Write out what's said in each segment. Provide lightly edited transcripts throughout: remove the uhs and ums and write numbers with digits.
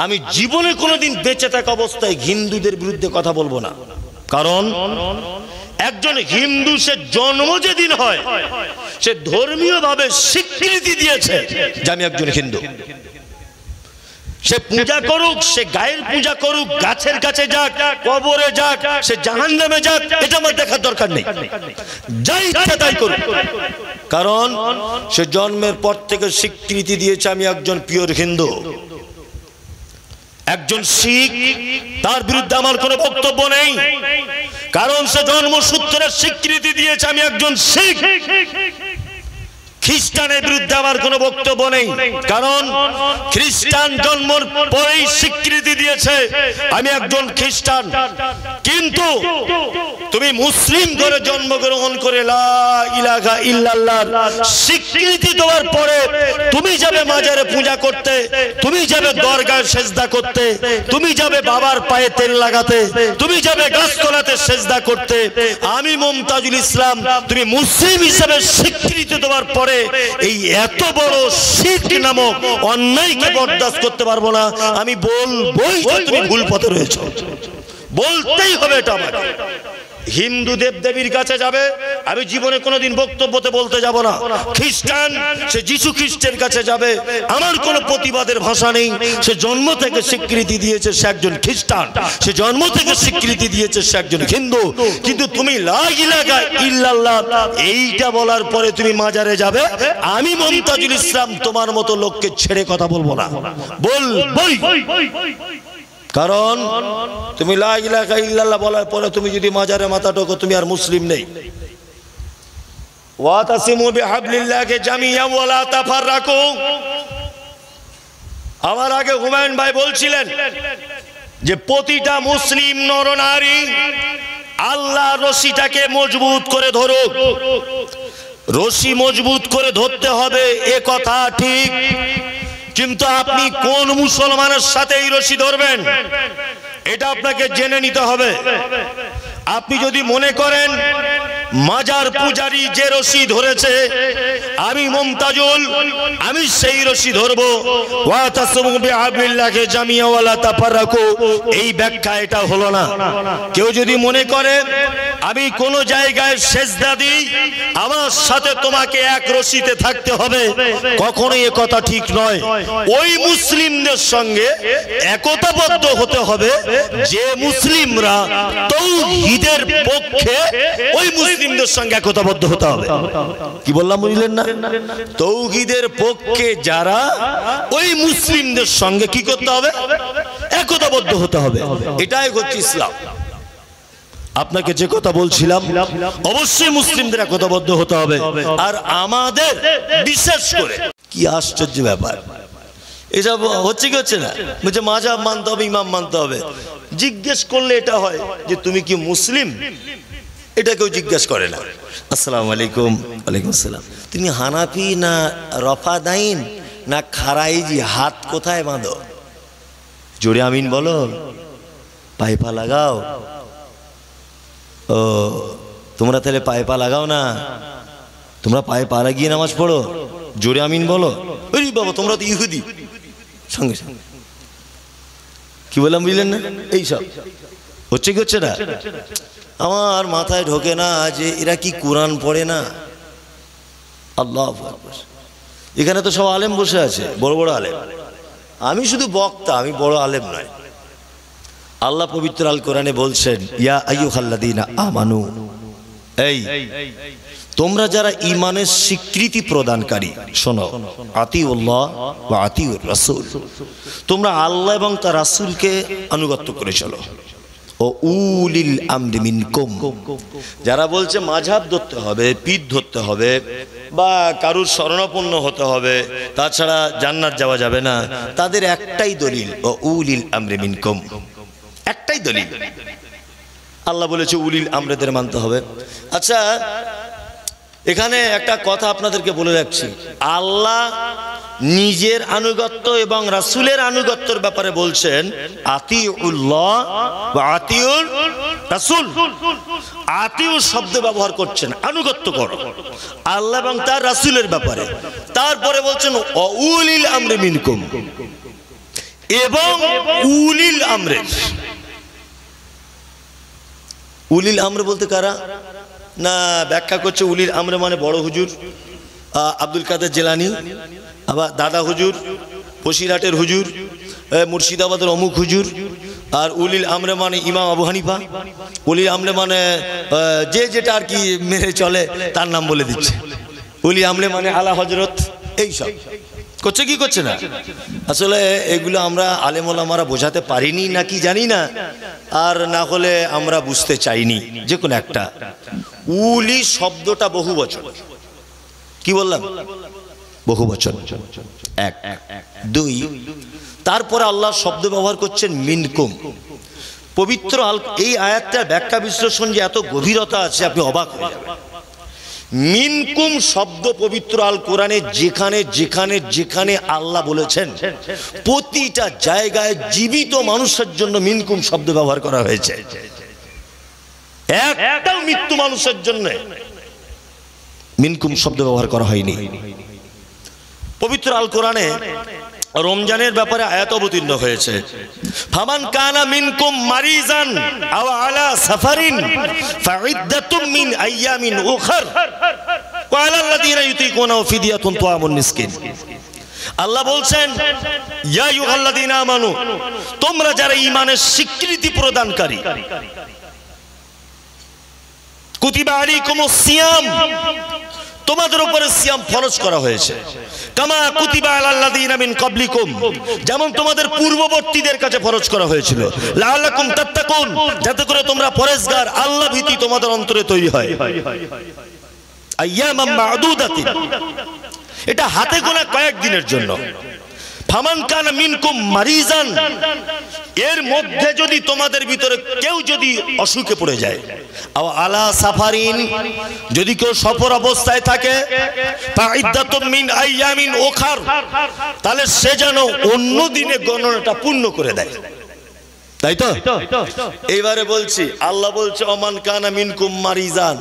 আমি জীবনে কোনোদিন বেঁচে থাকা অবস্থায় হিন্দুদের বিরুদ্ধে কথা বলবো না। কারণ একজন হিন্দু সে জন্ম যেদিন হয় সে ধর্মীয় ভাবে স্বীকৃতি দিয়েছে যে আমি একজন হিন্দু। সে পূজা করুক, সে গায়ের পূজা করুক, গাছের কাছে যাক, কবরে যাক, সে জাহান্নামে যাক, এটা আমার দেখার দরকার নেই, যাই ইচ্ছা তাই করুক। কারণ সে জন্মের পর থেকে স্বীকৃতি দিয়েছে আমি একজন পিওর হিন্দু। একজন শিখ, তার বিরুদ্ধে আমার কোনো বক্তব্য নেই, কারণ সে জন্মসূত্রের স্বীকৃতি দিয়েছে আমি একজন শিখ। খ্রিস্টানের বিরুদ্ধে আমার কোনো বক্তব্য নেই, কারণ খ্রিস্টান জন্মের পরেই স্বীকৃতি দিয়েছে আমি একজন খ্রিস্টান। কিন্তু তুমি মুসলিম ঘরে জন্মগ্রহণ করে লা ইলাহা ইল্লাল্লাহ স্বীকৃতি দেওয়ার পরে তুমি যাবে মাজারে পূজা করতে, তুমি যাবে দরগায় সেজদা করতে, তুমি যাবে বাবার পায়ে তেল লাগাতে, তুমি যাবে গাছতলাতে সেজদা করতে। আমি মুমতাজুল ইসলাম তুমি মুসলিম হিসেবে স্বীকৃতি দেওয়ার পরে এই এত বড় শিরক নামক অন্যায়কে বরদাস্ত করতে পারবো না। আমি বলবোই তুমি ভুল পথে রয়েছো, বলতেই হবে এটা আমাকে। হিন্দু দেবদেবীর কাছে যাবে, আমি জীবনে কোনোদিন বক্তব্যতে বলতে যাব না। খ্রিস্টান সে যিশু খ্রিস্টের কাছে যাবে, আমার কোনো প্রতিবাদের ভাষা নেই। সে জন্ম থেকে স্বীকৃতি দিয়েছে সে একজন খ্রিস্টান, সে জন্ম থেকে স্বীকৃতি দিয়েছে সে একজন হিন্দু। কিন্তু তুমি লা ইলাহা ইল্লাল্লাহ এইটা বলার পরে তুমি মাজারে যাবে, আমি মুমতাজুল ইসলাম তোমার মতো লোককে ছেড়ে কথা বলবো না, বলবই। কারণ তুমি লা ইলাহা ইল্লাল্লাহ বলার পরে তুমি যদি মাজারে মাথা ঠোকো, তুমি আর মুসলিম নেই। ওয়াতাসিমু বিহাবলিল্লাহি জামিআন ওয়া লা তাফাররাকু। আমার আগে হুমায়ুন ভাই বলছিলেন যে প্রতিটা মুসলিম নরনারী আল্লাহ রশিটাকে মজবুত করে ধরুক। রশি মজবুত করে ধরতে হবে, এ কথা ঠিক, কিন্তু আপনি কোন মুসলমানের সাথে এই রশি ধরবেন এটা আপনাকে জেনে নিতে হবে। আপনি যদি মনে করেন মাজার পূজারী যে রশি ধরেছে আমি মুমতাজুল আমি সেই রশি ধরবো, ওয়াতাসিমু বিহাবলিল্লাহি জামিআন ওয়া লা তাফাররাকু, এই ব্যাখ্যা এটা হলো না। কেউ যদি মনে করে আমি কোন জায়গায় সেজদা দিই আমার সাথে তোমাকে এক রশিতে থাকতে হবে, কখনোই এ কথা ঠিক নয়। ওই মুসলিমদের সঙ্গে একতাবদ্ধ হতে হবে যে মুসলিমরা তাওহীদের পক্ষে, ওই মুসলিমদের সঙ্গে একতাবদ্ধ হতে হবে। কি বললাম বুঝলেন না? তাওহীদের পক্ষে যারা, ওই মুসলিমদের সঙ্গে কি করতে হবে? একতাবদ্ধ হতে হবে। এটাই হচ্ছে ইসলাম। আপনাকে যে কথা বলছিলাম, অবশ্যই মুসলিমদের একতাবদ্ধ হতে হবে। আর আমাদের বিশেষ করে কি আশ্চর্য ব্যাপার, এসব হচ্ছে কি হচ্ছে না, বলছে মাযহাব মানতে হবে, ইমাম মানতে হবে। জিজ্ঞেস করলে এটা হয় যে তুমি কি মুসলিম, এটা কেউ জিজ্ঞেস করে না। আসসালামু আলাইকুম। ওয়ালাইকুম আসসালাম। তুমি হানাফি না রফাদাইন না খারাইজি, হাত কোথায় বাঁধো? জোরে আমিন বলো, পায়ে পা লাগাও। ও তোমরা তাহলে পায়ে পা লাগাও না, তোমরা পায়ে পা লাগিয়ে নামাজ পড়ো, জোরে আমিন বলো। ওই বাবা তোমরা তো ইহুদি। সঙ্গে সঙ্গে কি বললাম বুঝলেন না? এইসব হচ্ছে কি হচ্ছে না? আমার মাথায় ঢোকে না যে এরা কি কোরআন পড়ে না? আল্লাহু আকবার। এখানে তো সব আলেম বসে আছে, বড় বড় আলেম। আমি শুধু বক্তা, আমি বড় আলেম নয়। আল্লাহ পবিত্র আল কোরআনে বলছেন, ইয়া আইয়ুহাল্লাযীনা আমানু, এই তোমরা যারা ঈমানের স্বীকৃতি প্রদানকারী, শোনো, আতিউল্লাহ ওয়া আতিউর রাসূল, তোমরা আল্লাহ এবং তার রাসূলকে আনুগত্য করে চলো। ও উলিল আমরি মিনকুম, যারা বলছে মাযহাব ধরতে হবে, পীর ধরতে হবে, বা কারুর শরণাপন্ন হতে হবে, তাছাড়া জান্নাত যাওয়া যাবে না, তাদের একটাই দলিল, ও উলিল আমরি মিনকুম, একটাই দলিল। আল্লাহ বলেছে উলিল আমরদের মানতে হবে। আচ্ছা, এখানে একটা কথা আপনাদেরকে বলে রাখছি, আল্লাহ নিজের আনুগত্য এবং রাসূলের আনুগত্যের ব্যাপারে বলছেন আতিউল্লাহ ওয়া আতিউর রাসূল। আতিউ শব্দ ব্যবহার করছেন, আনুগত্য করো আল্লাহ এবং তার রাসূলের ব্যাপারে। তারপরে বলছেন উলিল আমরি মিনকুম। এবং উলিল আমরের। উলিল আমর বলতে কারা? না, ব্যাখ্যা করছে উলিল আমরে মানে বড় হুজুর আব্দুল কাদের জিলানী, আবার দাদা হুজুর, বসিরহাটের হুজুর, মুর্শিদাবাদের অমুক হুজুর। আর উলিল আমরে মানে ইমাম আবু হানিফা। উলিল আমরে মানে যে যেটা আর কি মেনে চলে তার নাম বলে দিচ্ছে। উলি আমরে মানে আলা হজরত, এইসব করছে কি করছে না। আসলে এগুলো আমরা আলেম ওলামারা বোঝাতে পারিনি নাকি জানি না, আর না হলে আমরা বুঝতে চাইনি, যে কোনো একটা। উলি শব্দটা বহু বচন। কি বললাম? বহু বচন। এক। দুই, তারপরে আল্লাহ শব্দ ব্যবহার করছেন মিনকুম। পবিত্র এই আয়াতটার ব্যাখ্যা বিশ্লেষণ যে এত গভীরতা আছে, আপনি অবাক হয়ে যাবেন। মিনকুম শব্দ পবিত্র আল কোরআনে যেখানে যেখানে যেখানে আল্লাহ বলেছেন, প্রতিটা জায়গায় জীবিত মানুষের জন্য মিনকুম শব্দ ব্যবহার করা হয়েছে। একটাও মৃত্যু মানুষের জন্য মিনকুম শব্দ ব্যবহার করা হয়নি। পবিত্র আল কোরআনে রমজানের ব্যাপারে আয়াত অবতীর্ণ হয়েছে। ফামান কানা মিনকুম মারিজান আও আলা সাফারিন ফাইদ্দাতুম মিন আইয়ামিন উখর ওয়া আলাল্লাযিনা ইউতিকুনাহু ফিদিয়াতুন তুআমুন মিসকিন। আল্লাহ বলছেন, ইয়া আইয়ুহাল্লাযিনা আমানু, তোমরা যারা ঈমানের স্বীকৃতি প্রদানকারী, কুতিবা আলাইকুমুস সিয়াম, তোমাদের উপরে সিয়াম ফরজ করা হয়েছে। কামা কুতিবা আলাল্লাযিনা মিন ক্বাবলিকুম, যেমন তোমাদের পূর্ববর্তীদের কাছে ফরজ করা হয়েছিল। লাআল্লাকুম তাত্তাকুন, যাতে করে তোমরা পরেজগার, আল্লাহ ভীতি তোমাদের অন্তরে তৈরি হয়। আইয়ামাম মা'দুদাতিন, এটা হাতে গোনা কয়েকদিনের জন্য। ফামান কানা মিনকুম মারিজান, এর মধ্যে যদি তোমাদের ভিতরে কেউ যদি অসুখে পড়ে যায়, আও আলা সাফারিন, যদি কেউ সফর অবস্থায় থাকে, ফাইদ্দাতুম মিন আইয়ামিন উখর, তাহলে সে যেন অন্য দিনে গণনাটা পূর্ণ করে দেয়। তাই তো? এইবারে বলছি, আল্লাহ বলছে ওমান কানা মিনকুম মারিজান,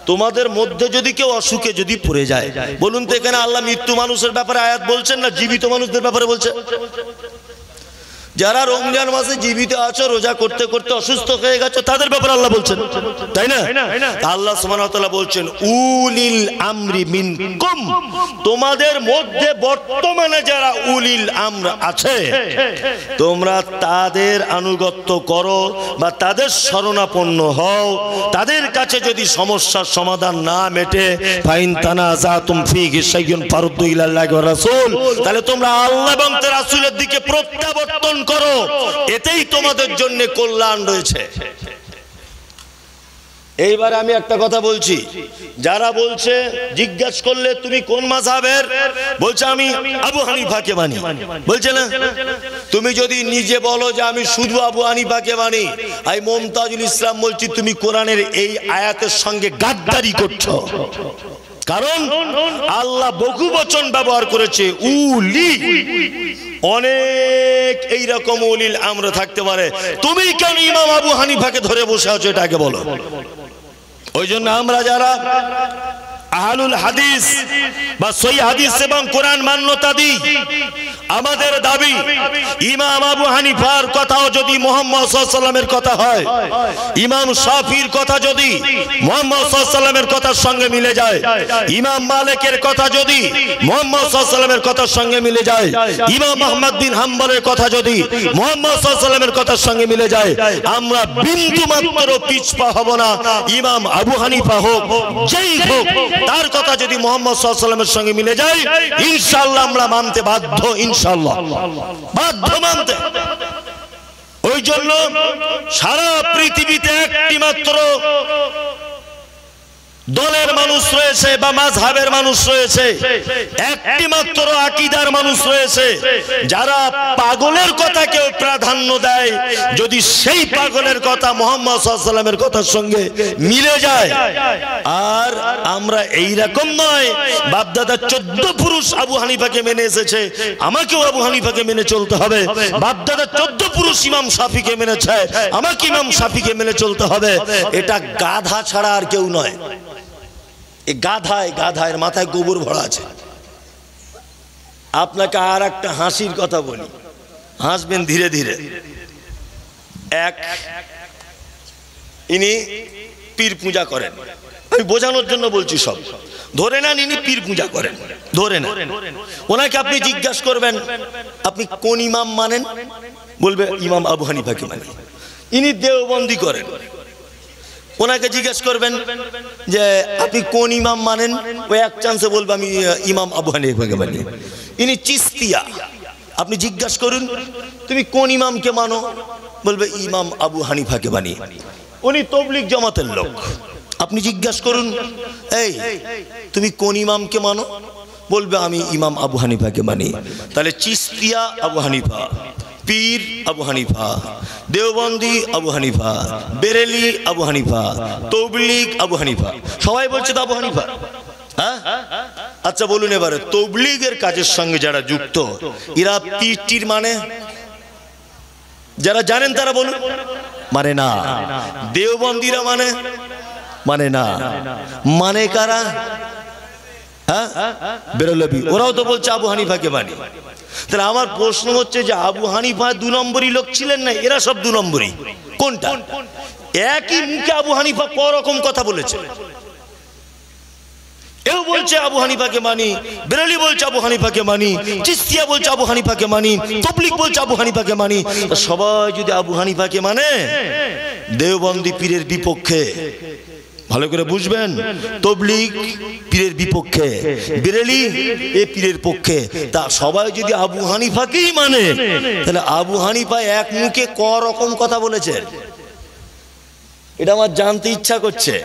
তোমাদের মধ্যে যদি কেউ অসুখে যদি পড়ে যায়। বলুন তো, এখানে আল্লাহ মৃত্যু মানুষের ব্যাপারে আয়াত বলছেন না জীবিত মানুষদের ব্যাপারে বলছে? যারা রমজান মাসে জীবিত আছো, রোজা করতে করতে অসুস্থ হয়ে গেছো, তাদের ব্যাপারে আল্লাহ বলছেন, তাই না? আল্লাহ সুবহানাহু ওয়া তাআলা বলছেন উলিল আমরি মিনকুম, তোমাদের মধ্যে বর্তমানে যারা উলিল আমর আছে, তোমরা তাদের আনুগত্য করো বা তাদের শরণাপন্ন হও। তাদের কাছে যদি সমস্যার সমাধান না মেটে, ফাইন তানাজাতুম ফীহি শাইউন ফারুদ্দু ইলাল্লাহি ওয়া রাসূল, তাহলে তোমরা আল্লাহ এবং তার রাসূলের দিকে প্রত্যাবর্তন করো, এতেই তোমাদের জন্য কল্যাণ রয়েছে। এইবার আমি একটা কথা বলছি, যারা বলছে, জিজ্ঞেস করলে তুমি কোন মাযহাবের, বলছে আমি আবু হানিফাকে মানি, বলছে না? তুমি যদি নিজে বলো যে আমি শুধু আবু হানিফাকে মানি, আমি মুমতাজুল ইসলাম বলছি তুমি কোরআনের এই আয়াতের সঙ্গে গাদ্দারি করছো। কারণ আল্লাহ বহু বচন ব্যবহার করেছে উলি, অনেক এইরকম উলিল আমর থাকতে পারে। তুমি কেন ইমাম আবু হানিফাকে ধরে বসে আছো, এটা আগে বলো। ওই জন্য আমরা যারা আহলুল হাদিস বা সহিহ হাদিস এবং কোরআন মান্যতা দিই, আমাদের দাবি ইমাম আবু হানিফার কথাও যদি মুহাম্মদ সাল্লাল্লাহু আলাইহি ওয়াসাল্লামের কথা হয়, ইমাম শাফির কথা যদি মুহাম্মদ সাল্লাল্লাহু আলাইহি ওয়াসাল্লামের কথার সঙ্গে মিলে যায়, ইমাম মালিকের কথা যদি মুহাম্মদ সাল্লাল্লাহু আলাইহি ওয়াসাল্লামের কথার সঙ্গে মিলে যায়, ইমাম আহমদ বিন হাম্বলের কথা যদি মুহাম্মদ সাল্লাল্লাহু আলাইহি ওয়াসাল্লামের কথার সঙ্গে মিলে যায়, আমরা বিন্দু মাত্র পিছপা হব না। ইমাম আবু হানিফা হোক, যেই হোক, তার কথা যদি মুহাম্মদ সাল্লাল্লাহু আলাইহি ওয়াসাল্লামের সঙ্গে মিলে যায়, ইনশাআল্লাহ আমরা মানতে বাধ্য, ইনশাআল্লাহ বাধ্য মানতে। ওই জন্য সারা পৃথিবীতে একটি মাত্র দলের মানুষ রয়েছে বা মাযহাবের মানুষ রয়েছে, একটি মাত্র আকীদার মানুষ রয়েছে, যারা পাগলের কথাকেও প্রাধান্য দেয় যদি সেই পাগলের কথা মুহাম্মদ সাল্লাল্লাহু আলাইহি ওয়াসাল্লামের কথার সঙ্গে মিলে যায়। আর আমরা এই রকম নয়, বাপদাদা 14 পুরুষ আবু হানিফাকে মেনে এসেছে, আমাকেও আবু হানিফাকে মেনে চলতে হবে। বাপদাদা 14 পুরুষ ইমাম শাফিকে মেনেছে, আমাকে ইমাম শাফিকে মেনে চলতে হবে। এটা গাধা ছাড়া আর কেউ নয়। এই গাধায়ের মাথায় গোবর ভরা আছে। আপনাকে আর একটা হাসির কথা বলি, হাসবেন ধীরে ধীরে। এক, ইনি পীর পূজা করেন, আমি বোঝানোর জন্য বলছি, সব ধরে নেন ইনি পীর পূজা করেন, ধরে নেন। ওনাকে আপনি জিজ্ঞাসা করবেন আপনি কোন ইমাম মানেন, বলবে ইমাম আবু হানিফাকে মানি। ইনি দেওবন্দি করেন, ওনাকে জিজ্ঞেস করবেন যে আপনি কোন ইমাম মানেন, ওই এক চান্সে বলবে আমি ইমাম আবু হানিফাকে মানি। ইনি চিস্তিয়া, আপনি জিজ্ঞাসা করুন তুমি কোন ইমামকে মানো, বলবে ইমাম আবু হানিফাকে মানি। উনি তবলিগ জামাতের লোক, আপনি জিজ্ঞাসা করুন এই তুমি কোন ইমামকে মানো, বলবে আমি ইমাম আবু হানিফাকে মানি। তাহলে চিস্তিয়া আবু হানিফা, পীর আবু হানিফা, দেওবন্দি আবু হানিফা, বেরেলি আবু হানিফা, তবলিগ আবু হানিফা, সবাই বলছে তো আবু হানিফা। হ্যাঁ, আচ্ছা বলুন এবারে তবলিগের কাজের সঙ্গে যারা যুক্ত এরা পীরটির মানে, যারা জানেন তারা বলুন। মানে না। দেওবন্দিরা মানে, মানে না। মানে কারা? হ্যাঁ, বেরলভী, ওরাও তো বলছে আবু হানিফাকে মানি। তাহলে আমার প্রশ্ন হচ্ছে যে আবু হানিফা 2 নম্বরই লোক ছিলেন না, এরা সব 2 নম্বরই? কোনটা? একই মুখে আবু হানিফা রকম কথা বলেছে। এও বলছে আবু হানিফাকে মানি, বেরেলি বলছে আবু হানিফাকে মানি, চিস্তিয়া বলছে আবু হানিফাকে মানি, তবলিগ বলছে আবু হানিফাকে মানি। সবাই যদি আবু হানিফাকে মানে, দেওবন্দি পীরের বিপক্ষে, ভালো করে বুঝবেন, তবলিগ পীরের বিপক্ষে, বেরেলি এ পীরের পক্ষে। তা সবাই যদি আবু হানিফাকেই মানে, তাহলে আবু হানিফা এক মুখে রকম কথা বলেছেন, এটা আমার জানতে ইচ্ছা করছে।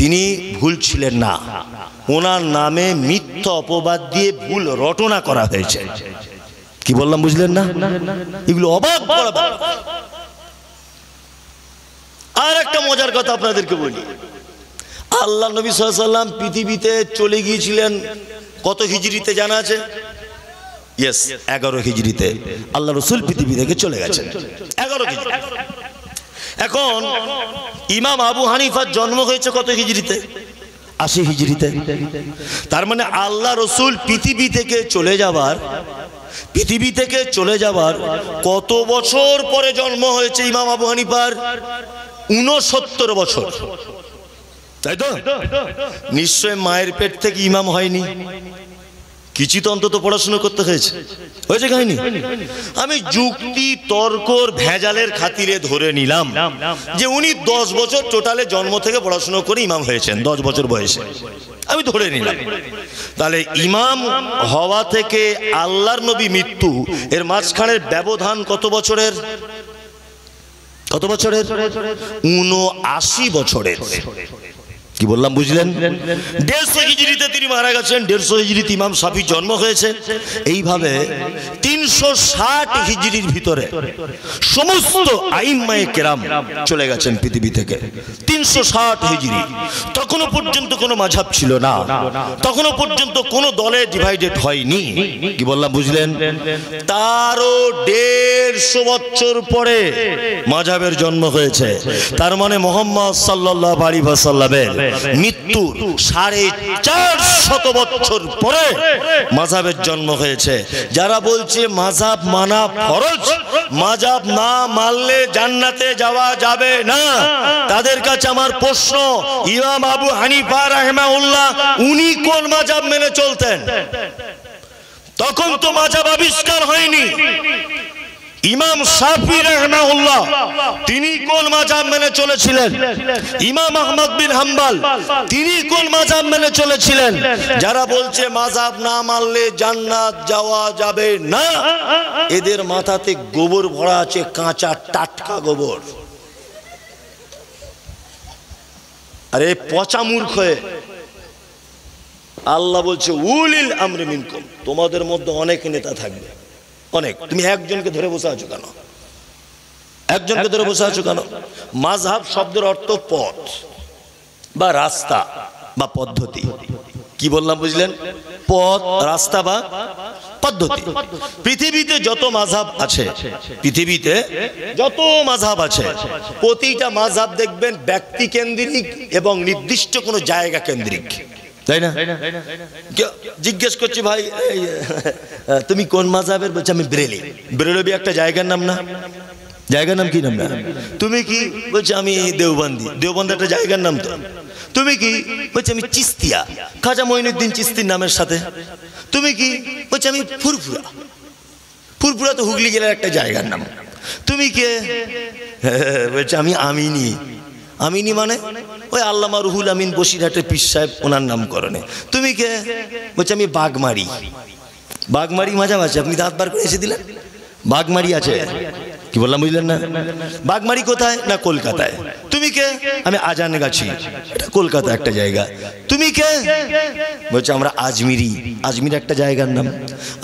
তিনি ভুল ছিলেন না, ওনার নামে মিথ্যা অপবাদ দিয়ে ভুল রটনা করা হয়েছে। কি বললাম বুঝলেন না? এগুলো অবাক করা। আর একটা মজার কথা আপনাদেরকে বলি, আল্লাহ নবী সাল্লাল্লাহু আলাইহি ওয়াসাল্লাম পৃথিবীতে চলে গিয়েছিলেন কত হিজরিতে জানা আছে? ইয়েস, 11 হিজরিতে আল্লাহ রাসূল পৃথিবী থেকে চলে গেছেন, 11 হিজরি। এখন ইমাম আবু হানিফার জন্ম হয়েছে কত হিজরিতে? 80 হিজরিতে। তার মানে আল্লাহ রাসূল পৃথিবী থেকে চলে যাবার কত বছর পরে জন্ম হয়েছে ইমাম আবু হানিফার? 69 বছর, তাই তো? নিশ্চয় মায়ের পেট থেকে ইমাম হয়নি, কিছু তো অন্তত পড়াশোনা করতে হয়েছে, হয়েছে কাহিনী? আমি যুক্তি তর্কর ভেজালের খাতিরে ধরে নিলাম যে উনি 10 বছর টোটালে জন্ম থেকে পড়াশোনা করে ইমাম হয়েছেন, 10 বছর বয়সে, আমি ধরে নিলাম। তাহলে ইমাম হওয়া থেকে আল্লাহর নবী মৃত্যু, এর মাঝখানের ব্যবধান কত বছরের? কত বছরের? 79 বছরের। কি বললাম বুঝলেন? 150 হিজরিতে তিনি মারা গেছেন, 150 হিজরিতে ইমাম শাফি জন্ম হয়েছে। এইভাবে 360 হিজরির ভিতরে সমস্ত আইম্মায়ে কেরাম চলে গেছেন পৃথিবী থেকে। 360 হিজরি। তখনও পর্যন্ত কোনো মাযহাব ছিল না, তখনও পর্যন্ত কোনো দলে ডিভাইডেড হয়নি। কি বললাম বুঝলেন? তারও 150 বছর পরে মাযহাবের জন্ম হয়েছে। তার মানে মুহাম্মদ সাল্লাল্লাহু আলাইহি ওয়াসাল্লামের মৃত্যুর 450 বছর পরে মাযহাবের জন্ম হয়েছে। যারা বলছে মাযহাব মানা ফরজ, মাযহাব না মানলে জান্নাতে যাওয়া যাবে না, তাদের কাছে আমার প্রশ্ন, ইমাম আবু হানিফা রাহিমাহুল্লাহ উনি কোন মাযহাব মেনে চলতেন? তখন তো মাযহাব আবিষ্কার হয়নি। ইমাম শাফি রাহিমাহুল্লাহ তিনি কোন মাযহাব মেনে চলেছিলেন? ইমাম আহমদ বিন হাম্বল তিনি কোন মাযহাব মেনে চলেছিলেন? যারা বলছে মাযহাব না মানলে জান্নাত যাওয়া যাবে না, এদের মাথাতে গোবর ভরা আছে, কাঁচা টাটকা গোবর। আরে পচা মূর্খ, আল্লাহ বলছে উলিল আমরি মিনকুম, তোমাদের মধ্যে অনেক নেতা থাকবে, অনেক। তুমি একজনকে ধরে বসে আছো কেন? একজনকে ধরে বসে আছো কেন? মাযহাব শব্দের অর্থ পথ বা রাস্তা বা পদ্ধতি। কি বললাম বুঝলেন? পথ, রাস্তা বা পদ্ধতি। পৃথিবীতে যত মাযহাব আছে, পৃথিবীতে যত মাযহাব আছে, প্রতিটা মাযহাব দেখবেন ব্যক্তি কেন্দ্রিক এবং নির্দিষ্ট কোনো জায়গা কেন্দ্রিক। তাই না? জিজ্ঞেস করছি ভাই তুমি কোন মাযহাবের? বলছে আমি বেরেলি। বেরেলভি একটা জায়গার নাম না? জায়গার নাম কি নাম না? তুমি কি? বলছে আমি দেওবন্দি। দেওবন্দি একটা জায়গার নাম তো। তুমি কি? বলছে আমি চিস্তিয়া, খাজা মঈনুদ্দিন চিস্তির নামের সাথে। তুমি কি? বলছে আমি ফুরফুরা। ফুরফুরা তো হুগলি জেলার একটা জায়গার নাম। তুমি কে? বলছে আমি আমিনি। আমিনি মানে ওই আল্লামা রুহুল আমিন বসিরহাটের পীর সাহেব, ওনার নামকরণে। তুমি কে? বলছে আমি বাগমারি। বাগমারি মাঝাম আছে, আপনি দাঁত বার করে এসে দিলেন। বাগমারি আছে, কি বললাম বুঝলেন না? বাগমারি কোথায়? না কলকাতায়। তুমি কে? আমি আজানগাছি, এটা কলকাতা একটা জায়গা। তুমি কে? বলছে আমরা আজমিরি। আজমির একটা জায়গার নাম।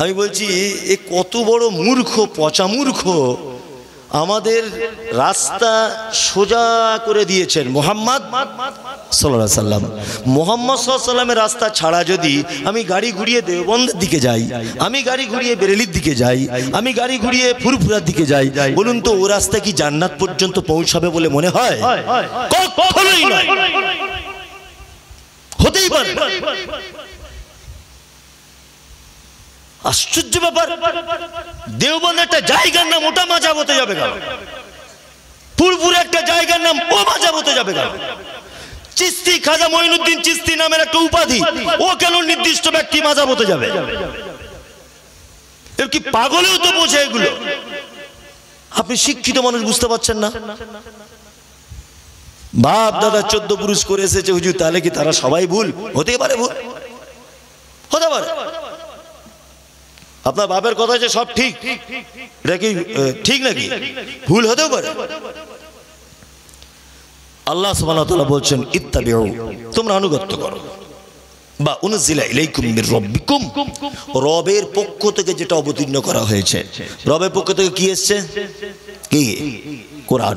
আমি বলছি এ কত বড় মূর্খ, পচা মূর্খ। আমাদের রাস্তা সোজা করে দিয়েছেন মুহাম্মদ সাল্লাল্লাহু আলাইহি সাল্লাম। মুহাম্মদ সাল্লাল্লাহু আলাইহি সাল্লামের রাস্তা ছাড়া যদি আমি গাড়ি ঘুরিয়ে দেওবন্দের দিকে যাই, আমি গাড়ি ঘুরিয়ে বেরেলির দিকে যাই, আমি গাড়ি ঘুরিয়ে ফুরফুরার দিকে যাই, বলুন তো ও রাস্তা কি জান্নাত পর্যন্ত পৌঁছাবে বলে মনে হয়? কখনোই নয়, হতেই পারে না। আশ্চর্য ব্যাপার। দেওবন্দ একটা জায়গার নাম, ওটা মাযহাব হতে যাবে কেন? ফুরফুরা একটা জায়গার নাম, ও মাযহাব হতে যাবে কেন? চিস্তি, খাজা মঈনুদ্দিন চিস্তি নামের একটা উপাধি, ও কেন নির্দিষ্ট ব্যক্তি মাযহাব হতে যাবে? এর কি পাগলেও তো বোঝে এগুলো। আপনি শিক্ষিত মানুষ বুঝতে পারছেন না? বাপ দাদা 14 পুরুষ করে এসেছে হুজুর, তাহলে কি তারা সবাই ভুল? হতে পারে ভুল, হতে পারে। আপনার বাপের কথা যে সব ঠিক, এটা কি ঠিক নাকি? ভুল হতেও পারে। আল্লাহ সুবহানাহু ওয়া তাআলা বলছেন ইত্তাবিউ, তোমরা আনুগত্য করো। বা উনজিলা ইলাইকুম মির রাব্বিকুম, রবের পক্ষ থেকে যেটা অবতীর্ণ করা হয়েছে। রবের পক্ষ থেকে কি এসেছে? কি? কোরআন।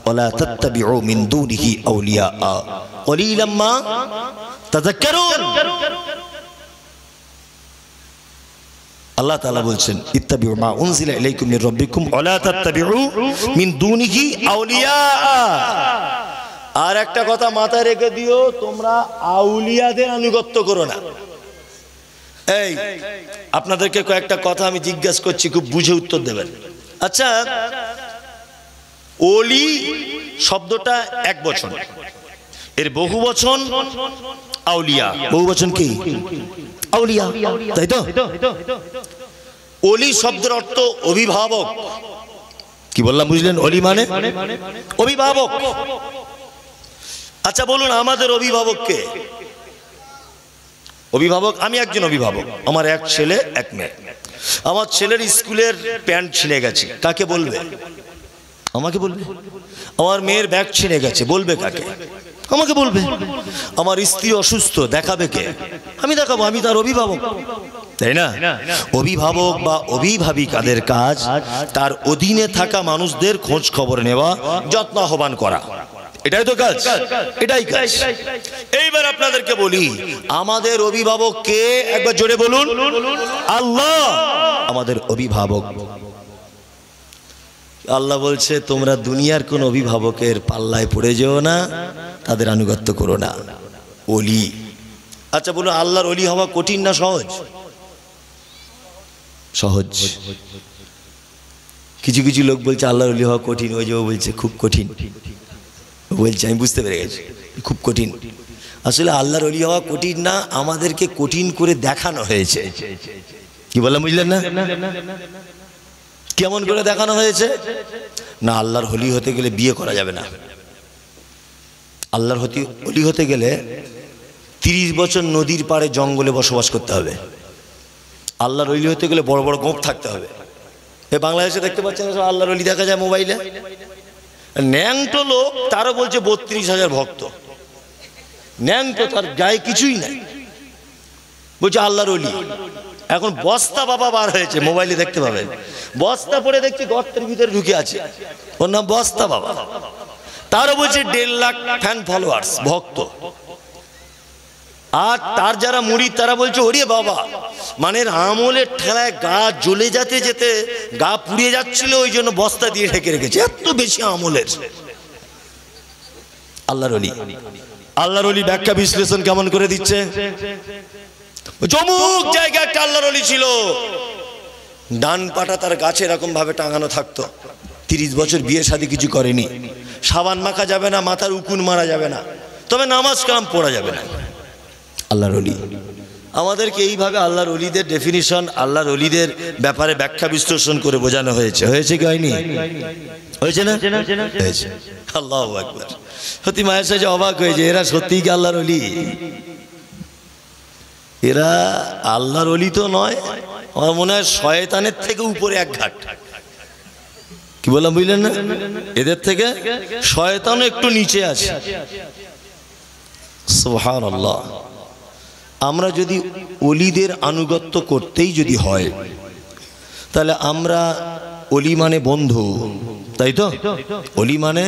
ওয়ালা তাত্তাবিউ মিন দুনিহি আউলিয়া কলিলাম মা তাযাক্কারুন। আল্লাহ তাআলা বলছেন ইত্তাবিউ মা উনজিলা ইলাইকুম মির রাব্বিকুম ওয়ালা তাত্তাবিউ মিন দুনিহি আউলিয়া। আর একটা কথা মাথায় রেখে দিও, তোমরা আউলিয়াদের আনুগত্য করো না। এই আপনাদেরকে কয়েকটা কথা আমি জিজ্ঞাসা করছি, খুব বুঝে উত্তর দেবেন। আচ্ছা, ওলি শব্দটা এক বচন, এর বহু বচন আউলিয়া। বহু বচন কি? আউলিয়া, তাই তো? ওলি শব্দের অর্থ অভিভাবক। কি বললাম বুঝলেন? ওলি মানে অভিভাবক। আচ্ছা বলুন, আমাদের অভিভাবক কে? অভিভাবক, আমি একজন অভিভাবক। আমার এক ছেলে এক মেয়ে। আমার ছেলের স্কুলের প্যান্ট ছিঁড়ে গেছে, কাকে বলবে? আমাকে বলবে। আমার মেয়ের ব্যাগ ছিঁড়ে গেছে, বলবে কাকে? আমাকে বলবে। আমার স্ত্রী অসুস্থ, দেখাবে কে? আমি দেখাবো, আমি তার অভিভাবক, তাই না? অভিভাবক বা অভিভাবিকাদের কাজ তার অধীনে থাকা মানুষদের খোঁজ খবর নেওয়া, যত্ন আহ্বান করা, এটাই তো কাজ, এটাই কাজ। এইবার আপনাদেরকে বলি, আমাদের অভিভাবক কে? একবার জোরে বলুন। আল্লাহ আমাদের অভিভাবক। আল্লাহ বলছে তোমরা দুনিয়ার কোন অভিভাবকের পাল্লায় পড়ে যেও না, তাদের আনুগত্য করো না। ওলি। আচ্ছা বলুন, আল্লাহর ওলি হওয়া কঠিন না সহজ? সহজ। কিছু কিছু লোক বলছে আল্লাহর ওলি হওয়া কঠিন, ওই যে ও বলছে খুব কঠিন। বলছে আমি বুঝতে পেরে গেছি, খুব কঠিন। আসলে আল্লাহর ওলি হওয়া কঠিন না, আমাদেরকে কঠিন করে দেখানো হয়েছে। কি বললাম বুঝলেন না? কেমন করে দেখানো হয়েছে? না, আল্লাহর ওলি হতে গেলে বিয়ে করা যাবে না। আল্লাহর ওলি হতে গেলে 30 বছর নদীর পাড়ে জঙ্গলে বসবাস করতে হবে। আল্লাহর ওলি হতে গেলে বড় বড় গোঁফ থাকতে হবে। এ বাংলাদেশে দেখতে পাচ্ছেন আল্লাহর ওলি দেখা যায় মোবাইলে। ন্যাংটো লোক, তারও বলছে 32,000 ভক্ত। ন্যাংটো, তার গায়ে কিছুই নাই, বলছে আল্লাহর ওলি। এখন বস্তা বাবা বার হয়েছে, মোবাইলে দেখতে পাবেন। বস্তা পরে দেখছি গর্তের ভিতরে ঢুকে আছে, ওর নাম বস্তা বাবা। তারও বলছে 1.5 লাখ ফ্যান ফলোয়ার্স, ভক্ত। আর তার যারা মুরিদ তারা বলছে ওরে বাবা, মানে আমলের ঠেলায় গা জ্বলে যেতে যেতে গা পুড়িয়ে যাচ্ছিল, ওই জন্য বস্তা দিয়ে ঢেকে রেখেছে, এত বেশি আমলের। আল্লাহর ওলি। আল্লাহর ওলি ব্যাখ্যা বিশ্লেষণ কেমন করে দিচ্ছে? অমুক জায়গায় একটা আল্লাহর ওলি ছিল, ডান পাটা তার গাছে এরকম ভাবে টাঙানো থাকতো, 30 বছর বিয়ে শাদী কিছু করেনি, সাবান মাখা যাবে না, মাথার উকুন মারা যাবে না, তবে নামাজ কালাম পড়া যাবে না, আল্লাহর ওলি। আমাদেরকে এইভাবে আল্লাহর ওলিদের ডেফিনিশন, আল্লাহর ওলিদের ব্যাপারে ব্যাখ্যা বিশ্লেষণ করে বোঝানো হয়েছে। হয়েছে কি হয়নি? হয়েছে না? হয়েছে। আল্লাহু আকবার। সত্যি মায়ের সাথে অবাক হয়েছে, এরা সত্যিই কি আল্লাহর ওলি? এরা আল্লাহর ওলি তো নয়, আমার মনে হয় শয়তানের থেকে উপরে এক ঘাট। কি বললাম বুঝলেন না? এদের থেকে শয়তানও একটু নিচে আছে। সুবহানাল্লাহ। আমরা যদি ওলিদের আনুগত্য করতেই যদি হয়, তাহলে আমরা ওলি মানে বন্ধু, তাই তো? ওলি মানে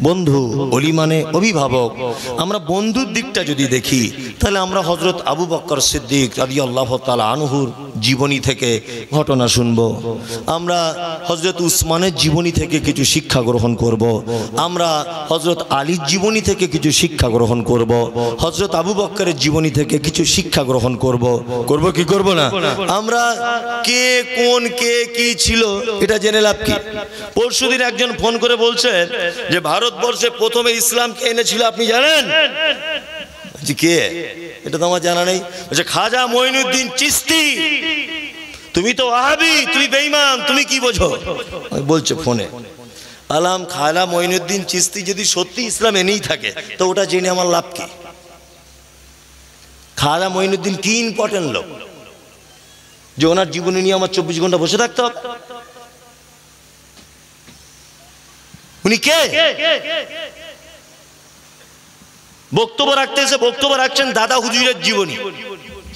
বন্ধু, ওলি মানে অভিভাবক। আমরা বন্ধুর দিকটা যদি দেখি, তাহলে আমরা হযরত আবু বকর সিদ্দিক রাদিয়াল্লাহু তাআলা আনহুর জীবনী থেকে ঘটনা শুনব, আমরা হযরত উসমানের জীবনী থেকে কিছু শিক্ষা গ্রহণ করব, আমরা হযরত আলীর জীবনী থেকে কিছু শিক্ষা গ্রহণ করব, হযরত আবু বকরের জীবনী থেকে কিছু শিক্ষা গ্রহণ করব। করব কি করব না? আমরা কে কোন কে কি ছিল এটা জেনে লাভ কি? পরশুদিন একজন ফোন করে বলছেন যে ভারতবর্ষে প্রথমে ইসলামকে এনেছিল আপনি জানেন? কে? এটা তো আমার জানা নেই। বলছে খাজা মঈনুদ্দিন চিশতি। তুমি তো ওয়াহাবি, তুমি বেঈমান, তুমি কি বোঝো? বলছে ফোনে। আলাম খাজা মঈনুদ্দিন চিশতি যদি সত্যি ইসলাম এনেই থাকে, তো ওটা জেনে আমার লাভ কি? খাজা মঈনুদ্দিন কি ইম্পর্টেন্ট লোক যে ওনার জীবনী নিয়ে আমার 24 ঘন্টা বসে থাকতে হবে? উনি কে? বক্তব্য রাখতে এসে বক্তব্য রাখছেন দাদা হুজুরের জীবনী।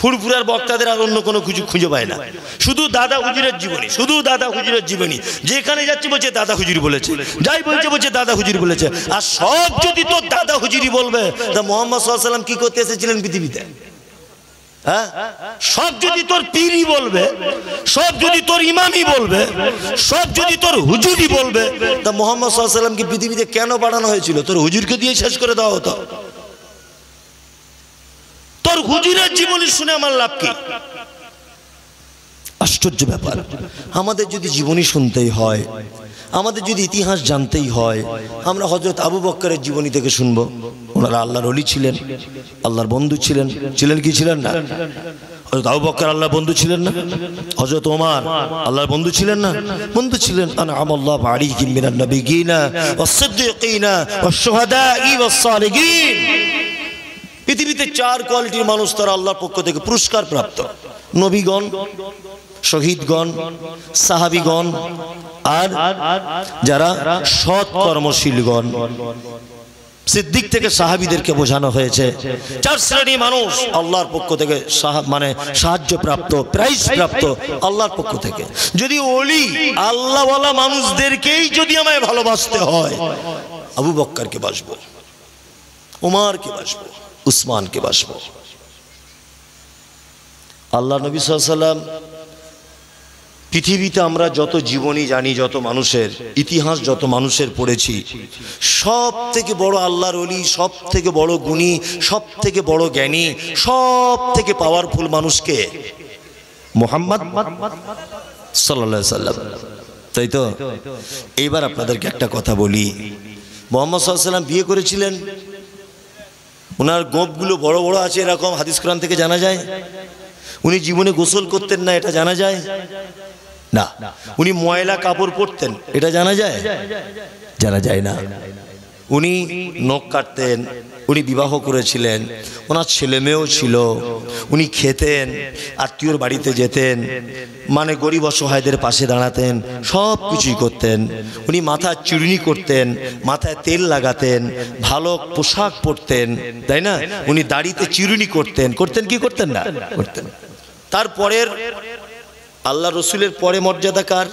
ফুরফুরার বক্তাদের আর অন্য কোনো কিছু খুঁজে পায় না, শুধু দাদা হুজুরের জীবনী, শুধু দাদা হুজুরের জীবনী। যেখানে যাচ্ছে বলছে দাদা হুজুর বলেছে, যাই বলছে বলছে দাদা হুজুর বলেছে। আর সব যদি তোর দাদা হুজুরই বলবে, তা মুহাম্মদ সাল্লাল্লাহু আলাইহি ওয়াসাল্লাম কি করতে এসেছিলেন পৃথিবীতে? হ্যাঁ, সব যদি তোর পীরই বলবে, সব যদি তোর ইমামই বলবে, সব যদি তোর হুজুরই বলবে, তা মুহাম্মদ সাল্লাল্লাহু আলাইহি ওয়াসাল্লামকে পৃথিবীতে কেন পাঠানো হয়েছিল? তোর হুজুরকে দিয়ে শেষ করে দেওয়া হতো। তোর হুজুরের জীবনী শুনে আমার লাভ কি? আশ্চর্য ব্যাপার। আমাদের যদি জীবনী শুনতেই হয়, আমাদের যদি ইতিহাস জানতেই হয়, আমরা হযরত আবু বকরের জীবনী থেকে শুনবো। ওনারা আল্লাহর ওলি ছিলেন, আল্লাহর বন্ধু ছিলেন। ছিলেন কি ছিলেন না? হযরত আবু বকর আল্লাহর বন্ধু ছিলেন না? হযরত ওমর আল্লাহর বন্ধু ছিলেন না? বন্ধু ছিলেন। আনআমাল্লাহু আলাইহিম মিনান নাবিয়িনা ওয়াস-সিদ্দীকিনা ওয়াশ-শুহাদাই ওয়াস-সালিহিন। পৃথিবীতে 4 কোয়ালিটির মানুষ তারা আল্লাহর পক্ষ থেকে পুরস্কার প্রাপ্ত: নবীগণ, শহীদগণ, সাহাবীগণ, আর যারা সৎ কর্মশীলগণ। সিদ্দিক থেকে সাহাবীদেরকে বোঝানো হয়েছে 4 শ্রেণীর মানুষ আল্লাহর পক্ষ থেকে মানে সাহায্য প্রাপ্ত, প্রাইজ প্রাপ্ত আল্লাহর পক্ষ থেকে। যদি ওলি আল্লাহওয়ালা মানুষদেরকেই যদি আমায় ভালোবাসতে হয়, আবু বকরকে বাসবো, ওমরকে বাসবো, উসমানকে বাসবো। আল্লাহ নবী সাল্লাল্লাহু আলাইহি ওয়াসাল্লাম পৃথিবীতে আমরা যত জীবনী জানি, যত মানুষের ইতিহাস যত মানুষের পড়েছি, সব থেকে বড় আল্লাহর ওলি, সব থেকে বড় গুণী, সব থেকে বড় জ্ঞানী, সব থেকে পাওয়ারফুল মানুষকে মুহাম্মদ সাল্লাল্লাহু আলাইহি ওয়াসাল্লাম, তাই তো? এইবার আপনাদেরকে একটা কথা বলি। মুহাম্মদ সাল্লাল্লাহু আলাইহি ওয়াসাল্লাম বিয়ে করেছিলেন, ওনার গোপগুলো বড় বড় আছে এরকম হাদিস কোরআন থেকে জানা যায়। উনি জীবনে গোসল করতেন না, এটা জানা যায় না। উনি ময়লা কাপড় পরতেন, এটা জানা যায়? জানা যায় না। উনি নখ কাটতেন, উনি বিবাহ করেছিলেন, ওনার ছেলে মেয়েও ছিল, উনি খেতেন, আত্মীয়র বাড়িতে যেতেন, মানে গরিব অসহায়দের পাশে দাঁড়াতেন, সব কিছুই করতেন। উনি মাথায় চুড়নি করতেন, মাথায় তেল লাগাতেন, ভালো পোশাক পরতেন, তাই না? উনি দাড়িতে চিরুনি করতেন, করতেন কি করতেন না? করতেন। তারপরের আল্লাহ রসুলের পরে মর্যাদা কার?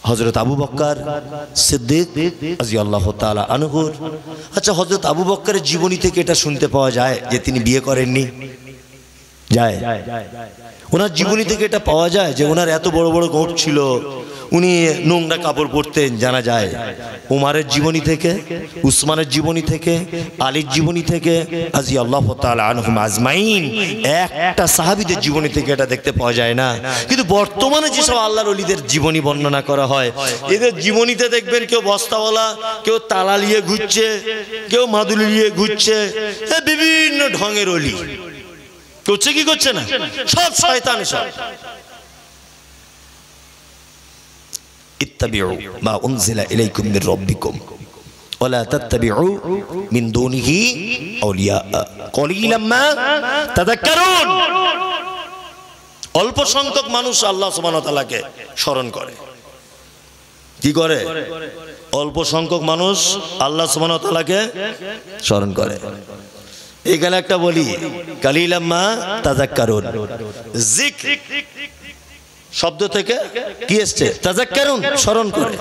হযরত আবু বকর সিদ্দিক রাদিয়াল্লাহু তাআলা আনহু। আচ্ছা, হযরত আবু বকরের জীবনী থেকে এটা শুনতে পাওয়া যায় যে তিনি বিয়ে করেননি? যায়। ওনার জীবনী থেকে এটা পাওয়া যায় যে ওনার এত বড় বড় গোঁফ ছিল, উনি নোংরা কাপড় পরতেন জানা যায় উমারের জীবনী থেকে, উসমানের জীবনী থেকে, আলীর জীবনী থেকে, রাদিয়াল্লাহু তাআলা আনহুম আজমাইন, একটা সাহাবীদের জীবনী থেকে এটা দেখতে পাওয়া যায় না। কিন্তু বর্তমানে যেসব আল্লাহর ওলিদের জীবনী বর্ণনা করা হয়, এদের জীবনীতে দেখবেন কেউ বস্তাওয়ালা, কেউ তালা নিয়ে ঘুরছে, কেউ মাদুলি নিয়ে ঘুরছে, বিভিন্ন ঢঙের ওলি করছে কি করছে না, সব শয়তান। সব ইত্তাবিউ মা উনজিলা ইলাইকুম মির রাব্বিকুম ওয়ালা তাত্তাবিউ মিন দুনিহি আউলিয়া কলিলাম মা তাযাক্কারুন। অল্প সংখ্যক মানুষ আল্লাহ সুবহানাহু ওয়া তাআলাকে স্মরণ করে। কি করে? অল্প সংখ্যক মানুষ আল্লাহ সুবহানাহু ওয়া তাআলাকে স্মরণ করে। এখানে একটা বলি, কালিলাম মা তাযাক্কারুন, যিকর শব্দ থেকে কি এসছে? তাযাক্কারুন, স্মরণ করে।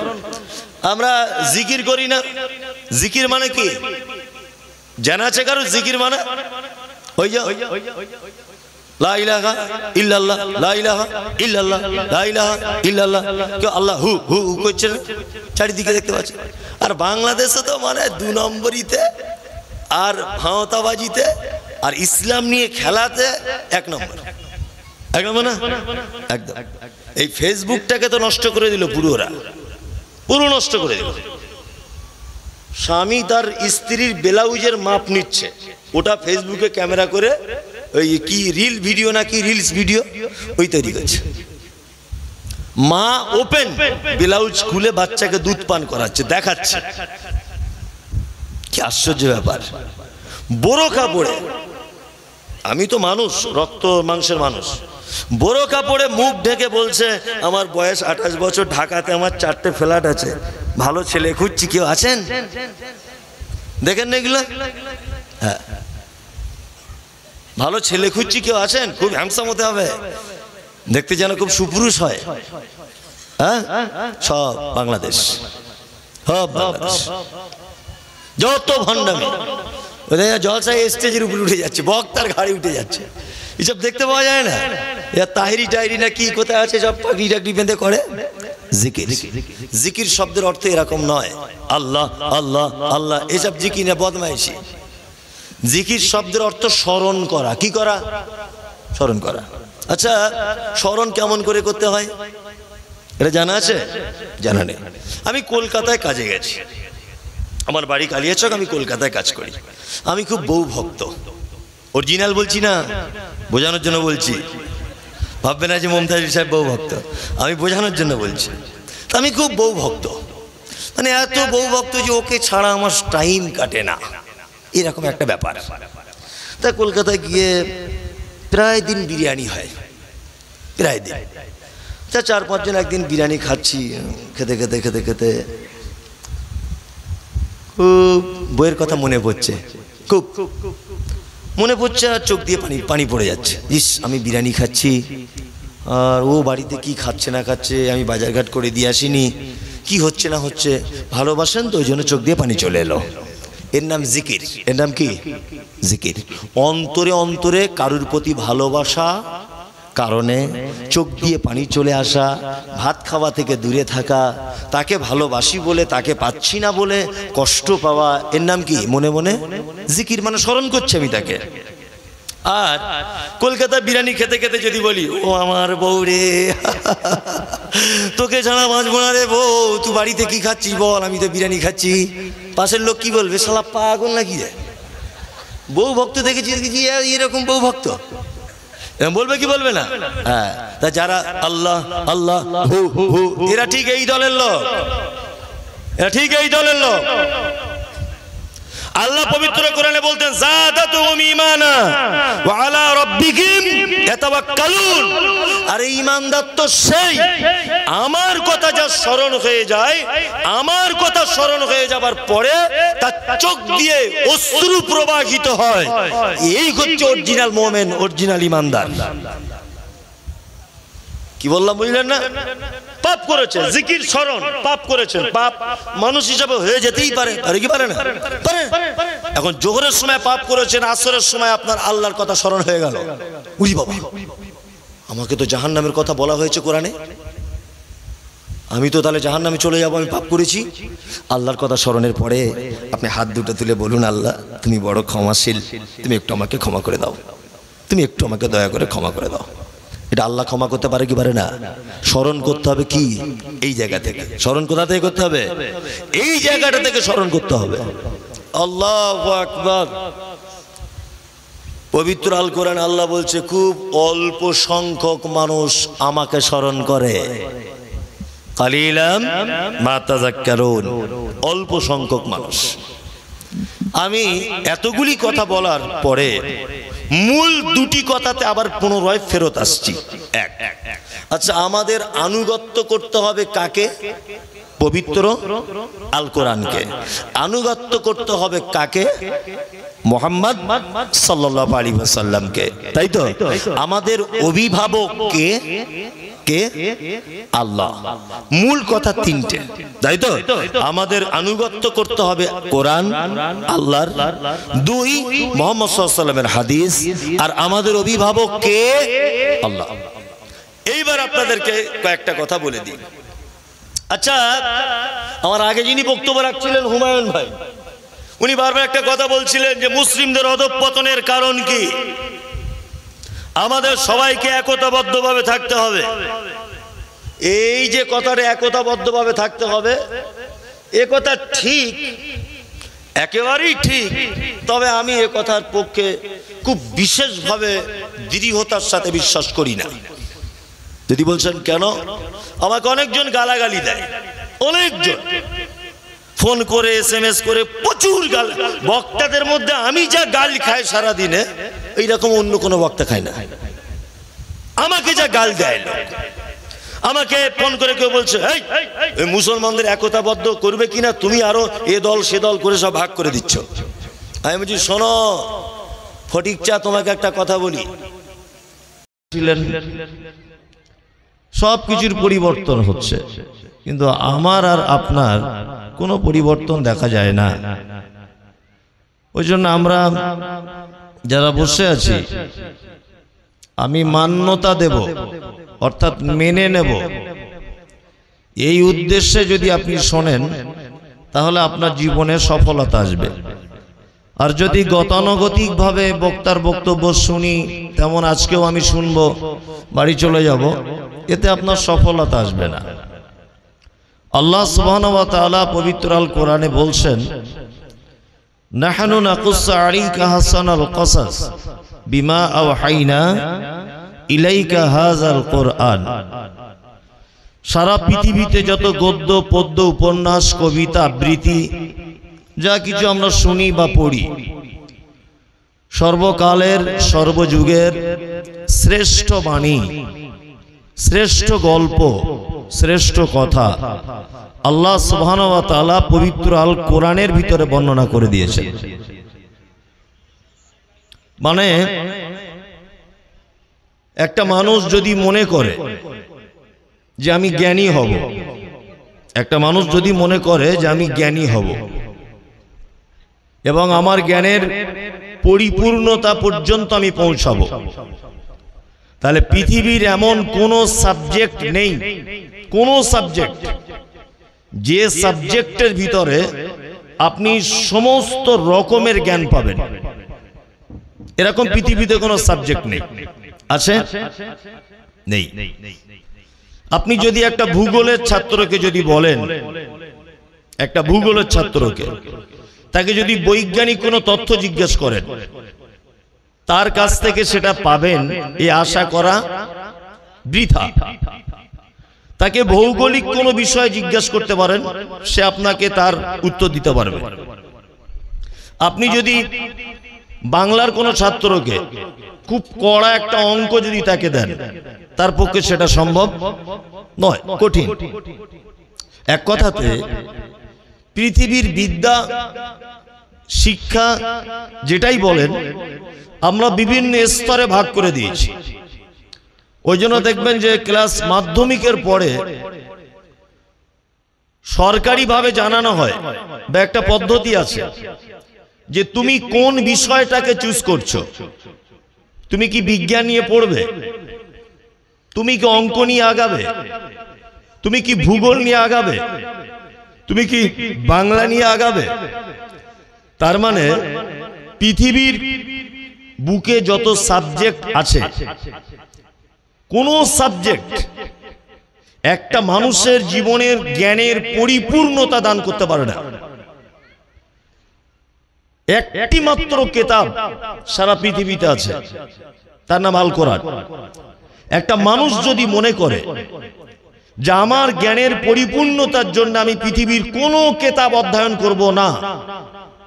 আমরা জিকির করি না। জিকির মানে কি জানা আছে কারো? জিকির মানে ওই যে লা ইলাহা ইল্লাল্লাহ, লা ইলাহা ইল্লাল্লাহ, লা ইলাহা ইল্লাল্লাহ। কেউ আল্লাহ হু হু করছে না, চারিদিকে দেখতে পাচ্ছে। আর বাংলাদেশে তো মানে 2 নম্বরিতে আর ভাঁওতাবাজিতে আর ইসলাম নিয়ে খেলাতে 1 নম্বর। 1 নম্বর না? একদম। এই ফেসবুকটাকে তো নষ্ট করে দিল পুরো নষ্ট করে দিল। স্বামী তার স্ত্রীর ব্লাউজের মাপ নিচ্ছে, ওটা ফেসবুকে ক্যামেরা করে ওই কি রিল ভিডিও নাকি রিলস ভিডিও ওই তৈরি করছে। মা ওপেন ব্লাউজ খুলে বাচ্চাকে দুধ পান করাচ্ছে, দেখাচ্ছে। কি আশ্চর্য ব্যাপার! বোরকা পরে, আমি তো মানুষ, রক্ত মাংসের মানুষ, বোরকা পরে মুখ ঢেকে বলছে আমার বয়স 28 বছর, ঢাকাতে আমার 4টে ফ্ল্যাট আছে, ভালো ছেলে খুঁজছি, কেউ আছেন? দেখেন না এগুলো? হ্যাঁ, ভালো ছেলে খুঁজছি, কেউ আছেন? খুব হ্যান্ডসাম হতে হবে, দেখতে যেন খুব সুপুরুষ হয়। হ্যাঁ, সব বাংলাদেশ, সব বাংলাদেশ। যত ভণ্ডামি, জলসায় স্টেজের উপরে উঠে যাচ্ছে, বক্তার ঘাড়ে উঠে যাচ্ছে, এসব দেখতে পাওয়া যায় না? তাহিরি টাহিরি না কি কোথায় আছে, সব পাগড়ি টাগড়ি বেঁধে করে জিকির। জিকির শব্দের অর্থ এরকম নয় আল্লাহ আল্লাহ আল্লাহ, এসব জিকির না, বদমাইশি। জিকির শব্দের অর্থ স্মরণ করা। কি করা? স্মরণ করা। আচ্ছা, স্মরণ কেমন করে করতে হয় এটা জানা আছে? জানা নেই। আমি কলকাতায় কাজে গেছি, আমার বাড়ি কালিয়াচক, আমি কলকাতায় কাজ করি। আমি খুব বউ ভক্ত, অরিজিনাল বলছি না, বোঝানোর জন্য বলছি। ভাববে না যে মমতাজ সাহেব বউ ভক্ত, আমি বোঝানোর জন্য বলছি। আমি খুব বউ ভক্ত, মানে এত বউ ভক্ত যে ওকে ছাড়া আমার টাইম কাটে না, এরকম একটা ব্যাপার। তা কলকাতায় গিয়ে প্রায় দিন বিরিয়ানি হয়, প্রায় দিন। তা 4-5 জন একদিন বিরিয়ানি খাচ্ছি, খেতে খেতে খেতে খেতে খুব বইয়ের কথা মনে পড়ছে, খুব মনে পড়ছে, আর চোখ দিয়ে পানি পড়ে যাচ্ছে। ইস, আমি বিরিয়ানি খাচ্ছি আর ও বাড়িতে কি খাচ্ছে না খাচ্ছে, আমি বাজারঘাট করে দিয়ে আসিনি, কি হচ্ছে না হচ্ছে। ভালোবাসেন তো, ওই জন্য চোখ দিয়ে পানি চলে এলো। এর নাম জিকির। এর নাম কি? জিকির। অন্তরে অন্তরে কারুর প্রতি ভালোবাসা কারণে চোখ দিয়ে পানি চলে আসা, ভাত খাওয়া থেকে দূরে থাকা, তাকে ভালোবাসি বলে তাকে পাচ্ছি না বলে কষ্ট পাওয়া, এর নাম কি? মনে মনে জিকির, মানে স্মরণ করছে আমি তাকে। আর কলকাতা বিরিয়ানি খেতে খেতে যদি বলি ও আমার বউ রে, তোকে ছাড়া বাঁচবো না রে বউ, তুই বাড়িতে কি খাচ্ছিস বল? আমি তো বিরিয়ানি খাচ্ছি। পাশের লোক কি বলবে? শালা পাগল নাকি রে, বউ ভক্ত দেখেছি এরকম বউ ভক্ত, বলবে কি বলবে না? হ্যাঁ, তা যারা আল্লাহ আল্লাহ হু হু, এরা ঠিক এই দলের লোক, এরা ঠিক এই দলের লোক। আল্লাহ পবিত্র কোরআনে বলতেন যাদাতুহুম ঈমানা ওয়া আলা রাব্বিহিম ইয়াতাওয়াক্কালুন। আর ঈমানদার তো সেই আমার কথা যা স্মরণ হয়ে যায়, আমার কথা স্মরণ হয়ে যাবার পরে তার চোখ দিয়ে অশ্রু প্রবাহিত হয়, এই হচ্ছে অরিজিনাল মুমিন, অরিজিনাল ঈমানদার। কি বললাম বুঝলেন না? পাপ করেছেন, জিকির স্মরণ, পাপ করেছেন, পাপ মানুষ হিসাবে হয়ে যেতেই পারে, পারে কি পারে না? পারে। এখন জোহরের সময় পাপ করেছেন, আসরের সময় আপনার আল্লাহর কথা স্মরণ হয়ে গেল, উরি বাবা, আমাকে তো জাহান্নামের কথা বলা হয়েছে কোরআনে, আমি তো তাহলে জাহান্নামে চলে যাবো, আমি পাপ করেছি। আল্লাহর কথা স্মরণের পরে আপনি হাত দুটো তুলে বলুন, আল্লাহ তুমি বড় ক্ষমাশীল, তুমি একটু আমাকে ক্ষমা করে দাও, তুমি একটু আমাকে দয়া করে ক্ষমা করে দাও। এটা আল্লাহ ক্ষমা করতে পারে কি পারে না? স্মরণ করতে হবে কি এই জায়গা থেকে। স্মরণ কোথা থেকে করতে হবে? এই জায়গাটা থেকে স্মরণ করতে হবে। আল্লাহু আকবার। পবিত্র আল কোরআন আল্লাহ বলছে খুব অল্প সংখ্যক মানুষ আমাকে স্মরণ করে, কালিলাম মা তাযাক্কারুন, অল্প সংখ্যক মানুষ। আমি এতগুলি কথা বলার পরে মূল দুটি কথাতে আবার পুনরায় ফেরত আসছি। এক, আচ্ছা আমাদের আনুগত্য করতে হবে কাকে? পবিত্র আল কোরআনকে। আনুগত্য করতে হবে কাকে? মুহাম্মদ সাল্লাল্লাহু আলাইহি ওয়াসাল্লামকে, তাই তো? আমাদের অভিভাবক কে? কে? আল্লাহ। মূল কথা তিনটে, তাই তো? আমাদের আনুগত্য করতে হবে কোরআন, আল্লাহর, দুই মুহাম্মদ সাল্লাল্লাহু আলাইহি ওয়াসাল্লামের হাদিস, আর আমাদের অভিভাবক কে? আল্লাহ। এইবার আপনাদেরকে কয়েকটা কথা বলে দিই। আচ্ছা, আমার আগে যিনি বক্তব্য রাখছিলেন হুমায়ুন ভাই, উনি বারবার একটা কথা বলছিলেন যে মুসলিমদের অধঃপতনের কারণ কি? আমাদের সবাইকে একতাবদ্ধভাবে থাকতে হবে। এই যে কথাটা একতাবদ্ধভাবে থাকতে হবে, এ কথা ঠিক, একেবারেই ঠিক। তবে আমি এ কথার পক্ষে খুব বিশেষভাবে দৃঢ়তার সাথে বিশ্বাস করি না। যদি বলছেন কেন? আমাকে অনেকজন গালাগালি দেয়, অনেকজন ফোন করে SMS করে প্রচুর গাল। বক্তাদের মধ্যে আমি যা গাল খাই সারাদিনে, এইরকম অন্য কোনো বক্তা খায় না। আমাকে যা গাল দেয় লোক, আমাকে ফোন করে কেউ বলছে এই মুসলমানদের একতাবদ্ধ করবে কিনা, তুমি আরো এ দল সে দল করে সব ভাগ করে দিচ্ছ। আমি বলছি শোনো ফটিক চা, তোমাকে একটা কথা বলি, সব কিছুর পরিবর্তন হচ্ছে, কিন্তু আমার আর আপনার কোনো পরিবর্তন দেখা যায় না। ওই জন্য আমরা যারা বসে আছি, আমি মান্যতা দেব, অর্থাৎ মেনে নেব, এই উদ্দেশ্যে যদি আপনি শোনেন তাহলে আপনার জীবনে সফলতা আসবে। আর যদি গতানুগতিকভাবে বক্তার বক্তব্য শুনি, তেমন আজকেও আমি শুনবো, বাড়ি চলে যাব, এতে আপনার সফলতা আসবে না। আল্লাহ সুবহানাহু ওয়া তাআলা পবিত্র আল কোরআনে বলছেন, নাহনু নাকুসসু আলাইকা আহসানাল কসাস বিমা আওহাইনা ইলাইকা হাযাল কোরআন। সারা পৃথিবীতে যত গদ্য পদ্য উপন্যাস কবিতা আবৃত্তি যা কিছু আমরা শুনি বা পড়ি, সর্বকালের সর্বযুগের শ্রেষ্ঠ বাণী, শ্রেষ্ঠ গল্প, শ্রেষ্ঠ কথা আল্লাহ সুবহানাহু ওয়া তাআলা পবিত্র আল কোরআনের ভিতরে বর্ণনা করে দিয়েছেন। মানে একটা মানুষ যদি মনে করে যে আমি জ্ঞানী হব, একটা মানুষ যদি মনে করে যে আমি জ্ঞানী হব এবং আমার জ্ঞানের পরিপূর্ণতা পর্যন্ত আমি পৌঁছাবো, তাহলে পৃথিবীর এমন কোন সাবজেক্ট নেই, কোন সাবজেক্ট যে সাবজেক্টের ভিতরে আপনি সমস্ত রকমের জ্ঞান পাবেন, এরকম পৃথিবীতে কোনো সাবজেক্ট নেই। আছে? নেই। আপনি যদি একটা ভূগোলের ছাত্রকে যদি বলেন, একটা ভূগোলের ছাত্রকে, তাকে যদি বৈজ্ঞানিক কোনো তথ্য জিজ্ঞেস করেন, তার কাছ থেকে সেটা পাবেন এই আশা করা বৃথা। তাকে ভৌগোলিক কোনো বিষয় জিজ্ঞেস করতে পারেন, সে আপনাকে তার উত্তর দিতে পারবে। আপনি যদি বাংলার কোনো ছাত্রকে খুব কড়া একটা অঙ্ক যদি তাকে দেন, তার পক্ষে সেটা সম্ভব নয়, কঠিন। এক কথাতে পৃথিবীর বিদ্যা শিক্ষা যেটাই বলেন, আমরা বিভিন্ন স্তরে ভাগ করে দিয়েছি। ওই জন্য দেখবেন যে ক্লাস মাধ্যমিকের পরে সরকারিভাবে জানানো হয় বা একটা পদ্ধতি আছে যে তুমি কোন বিষয়টাকে চুজ করছো। তুমি কি বিজ্ঞান নিয়ে পড়বে? তুমি কি অঙ্ক নিয়ে আগাবে? তুমি কি ভূগোল নিয়ে আগাবে, তুমি কি বাংলা নিয়ে আগাবে? তার মানে পৃথিবীর বুকে যত সাবজেক্ট আছে, কোন সাবজেক্ট একটা মানুষের জীবনের জ্ঞানের পরিপূর্ণতা দান করতে পারে না। একটি মাত্র কিতাব সারা পৃথিবীতে আছে, তার নাম আল কোরআন। একটা মানুষ যদি মনে করে যে আমার জ্ঞানের পরিপূর্ণতার জন্য আমি পৃথিবীর কোনো কিতাব অধ্যয়ন করব না,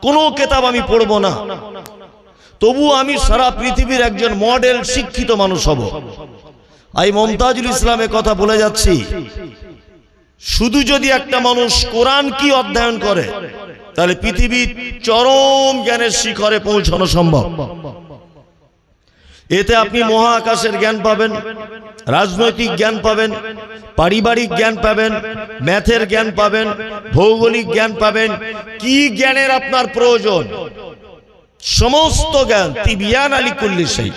কোনো কিতাব আমি পড়ব না, তবু আমি সারা পৃথিবীর একজন মডেল শিক্ষিত মানুষ হব। আমি মমতাজুল ইসলামের কথা বলে যাচ্ছি, শুধু যদি একটা মানুষ কোরআন কি অধ্যয়ন করে তাহলে পৃথিবীর চরম জ্ঞানের শিখরে পৌঁছানো সম্ভব। এতে আপনি মহাকাশের জ্ঞান পাবেন, রাজনৈতিক জ্ঞান পাবেন, পারিবারিক জ্ঞান পাবেন, ম্যাথের জ্ঞান পাবেন, ভৌগোলিক জ্ঞান পাবেন। কি জ্ঞানের আপনার প্রয়োজন, সমস্ত জ্ঞান তিবিয়ান আলী কুল্লি সেই,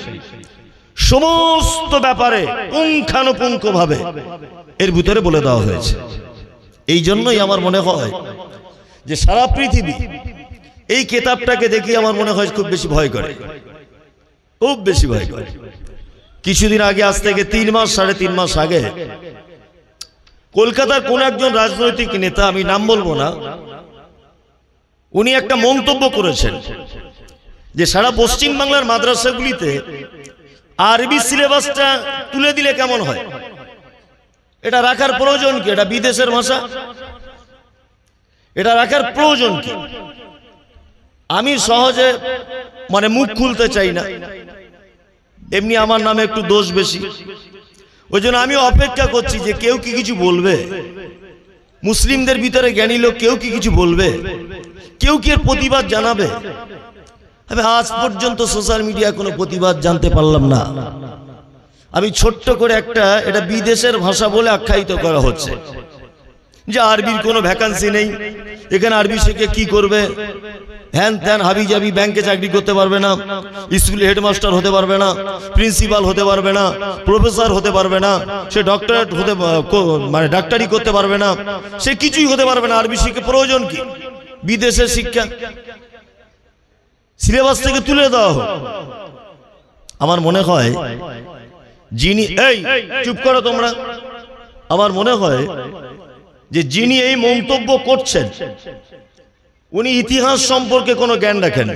সমস্ত ব্যাপারে পুঙ্খানুপুঙ্খভাবে এর ভিতরে বলে দেওয়া হয়েছে। এই জন্যই আমার মনে হয় যে সারা পৃথিবী এই কিতাবটাকে দেখি আমার মনে হয় খুব বেশি ভয় করে, খুব বেশি ভয় করে। কিছুদিন আগে, আজ থেকে 3 মাস 3.5 মাস আগে, কলকাতার কোন একজন রাজনৈতিক নেতা, আমি নাম বলবো না, উনি একটা মন্তব্য করেছেন যে সারা পশ্চিম বাংলার মাদ্রাসাগুলিতে আরবি সিলেবাসটা তুলে দিলে কেমন হয়, এটা রাখার প্রয়োজন কি? এটা বিদেশের ভাষা, এটা রাখার প্রয়োজন কি? আমি সহজে মানে মুখ খুলতে চাই না, এমনি আমার নামে একটু দোষ বেশি, ওই জন্য আমি অপেক্ষা করছি যে কেউ কি কিছু বলবে, মুসলিমদের ভিতরে জ্ঞানী লোক কেউ কি কিছু বলবে, কেউ কি এর প্রতিবাদ জানাবে। আমি আজ পর্যন্ত সোশ্যাল মিডিয়ায় কোনো প্রতিবাদ জানতে পারলাম না। আমি ছোট্ট করে এটা বিদেশের ভাষা বলে আখ্যায়িত করা হচ্ছে যে আরবির কোনো ভ্যাকান্সি নেই, এখানে আরবি শিখে কি করবে, হ্যান ত্যান হাবি জাবি, ব্যাংকে চাকরি করতে পারবে না, স্কুলে হেডমাস্টার হতে পারবে না, প্রিন্সিপাল হতে পারবে না, প্রফেসর হতে পারবে না, সে ডক্টরেট হতে মানে ডাক্তারি করতে পারবে না, সে কিছুই হতে পারবে না। আরবি শিখে প্রয়োজন কি? বিদেশের শিক্ষা সিলেবাস থেকে তুলে দেওয়া হোক। আমার মনে হয় যিনি, এই চুপ করো তোমরা, আমার মনে হয় যে যিনি এই মন্তব্য করছেন উনি ইতিহাস সম্পর্কে কোনো জ্ঞান রাখেন না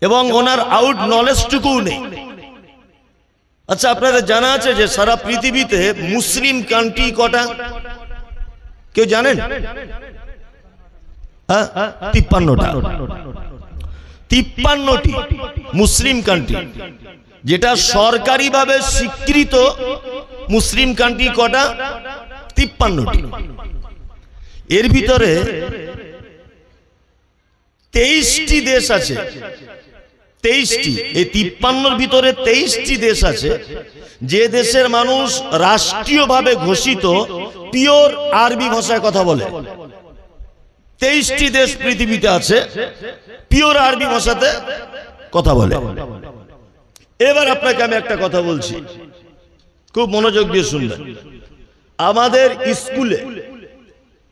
এবং ওনার আউট নলেজটুকুও নেই। আচ্ছা, আপনাদের জানা আছে যে সারা পৃথিবীতে মুসলিম কান্ট্রি কটা, কেউ জানেন? 53টা। 53টি মুসলিম কান্ট্রি, যেটা সরকারিভাবে স্বীকৃত মুসলিম কান্ট্রি কটা? 53টি। এর ভিতরে 23টি দেশ আছে, 23টি। এই 53-র ভিতরে 23টি দেশ আছে যে দেশের মানুষ রাষ্ট্রীয়ভাবে ঘোষিত পিওর আরবি ভাষায় কথা বলে। 23টি দেশ পৃথিবীতে আছে পিওর আরবি ভাষাতে কথা বলে। এবার আপনাকে আমি একটা কথা বলছি, খুব মনোযোগ দিয়ে শুনবেন। আমাদের স্কুলে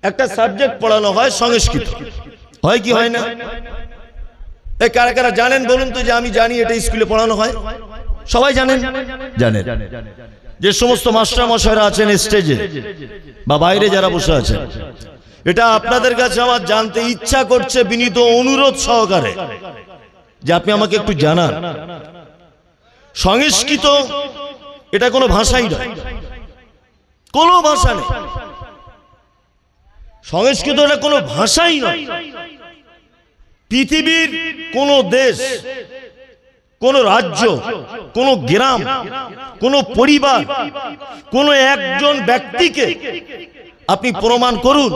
একটা সাবজেক্ট পড়ানো হয় সংস্কৃত, হয় কি হয় না? এই কারা কারা জানেন বলুন তো যে আমি জানি এটা স্কুলে পড়ানো হয়? সবাই জানেন? জানেন। যে সমস্ত মাস্টার মশাইরা আছেন স্টেজে বা বাইরে যারা বসে আছেন, এটা আপনাদের কাছে আমার জানতে ইচ্ছা করছে বিনীত অনুরোধ সহকারে যে আপনি আমাকে একটু জানান, সংস্কৃত এটা কোনো ভাষাই নয়, কোনো ভাষা নেই। সংস্কৃত এটা কোনো ভাষাই নয়। পৃথিবীর কোন দেশ, কোন রাজ্য, কোন গ্রাম, কোন পরিবার, কোন একজন ব্যক্তিকে আপনি প্রমাণ করুন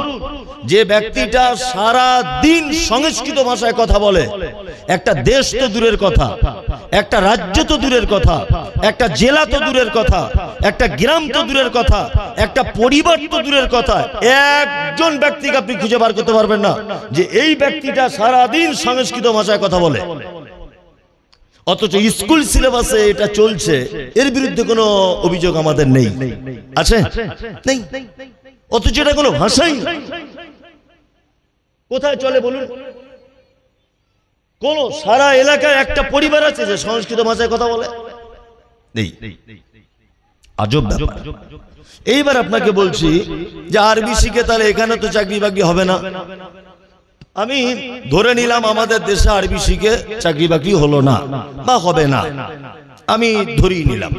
যে ব্যক্তিটা সারা দিন সংস্কৃত ভাষায় কথা বলে। একটা দেশ তো দূরের কথা, একটা রাজ্য তো দূরের কথা, একটা জেলা তো দূরের কথা, একটা গ্রাম তো দূরের কথা, একটা পরিবার তো দূরের কথা, একজন ব্যক্তিকে আপনি খুঁজে বার করতে পারবেন না যে এই ব্যক্তিটা সারা দিন সংস্কৃত ভাষায় কথা বলে। অথচ স্কুল সিলেবাসে এটা চলছে, এর বিরুদ্ধে কোনো অভিযোগ আমাদের নেই, আছে নেই, অথচ এটা কোনো ভাষাই কোথায় চলে বলুন? কোন সারা এলাকায় একটা পরিবার আছে যে সংস্কৃত ভাষায় কথা বলে? নেই। আজব ব্যাপার। এইবার আপনাকে বলছি যে আরবি শিখে তাহলে এখানে তো চাকরি বাকরি হবে না। আমি ধরে নিলাম আমাদের দেশে আরবি শিখে চাকরি বাকরি হলো না বা হবে না, আমি ধরেই নিলাম।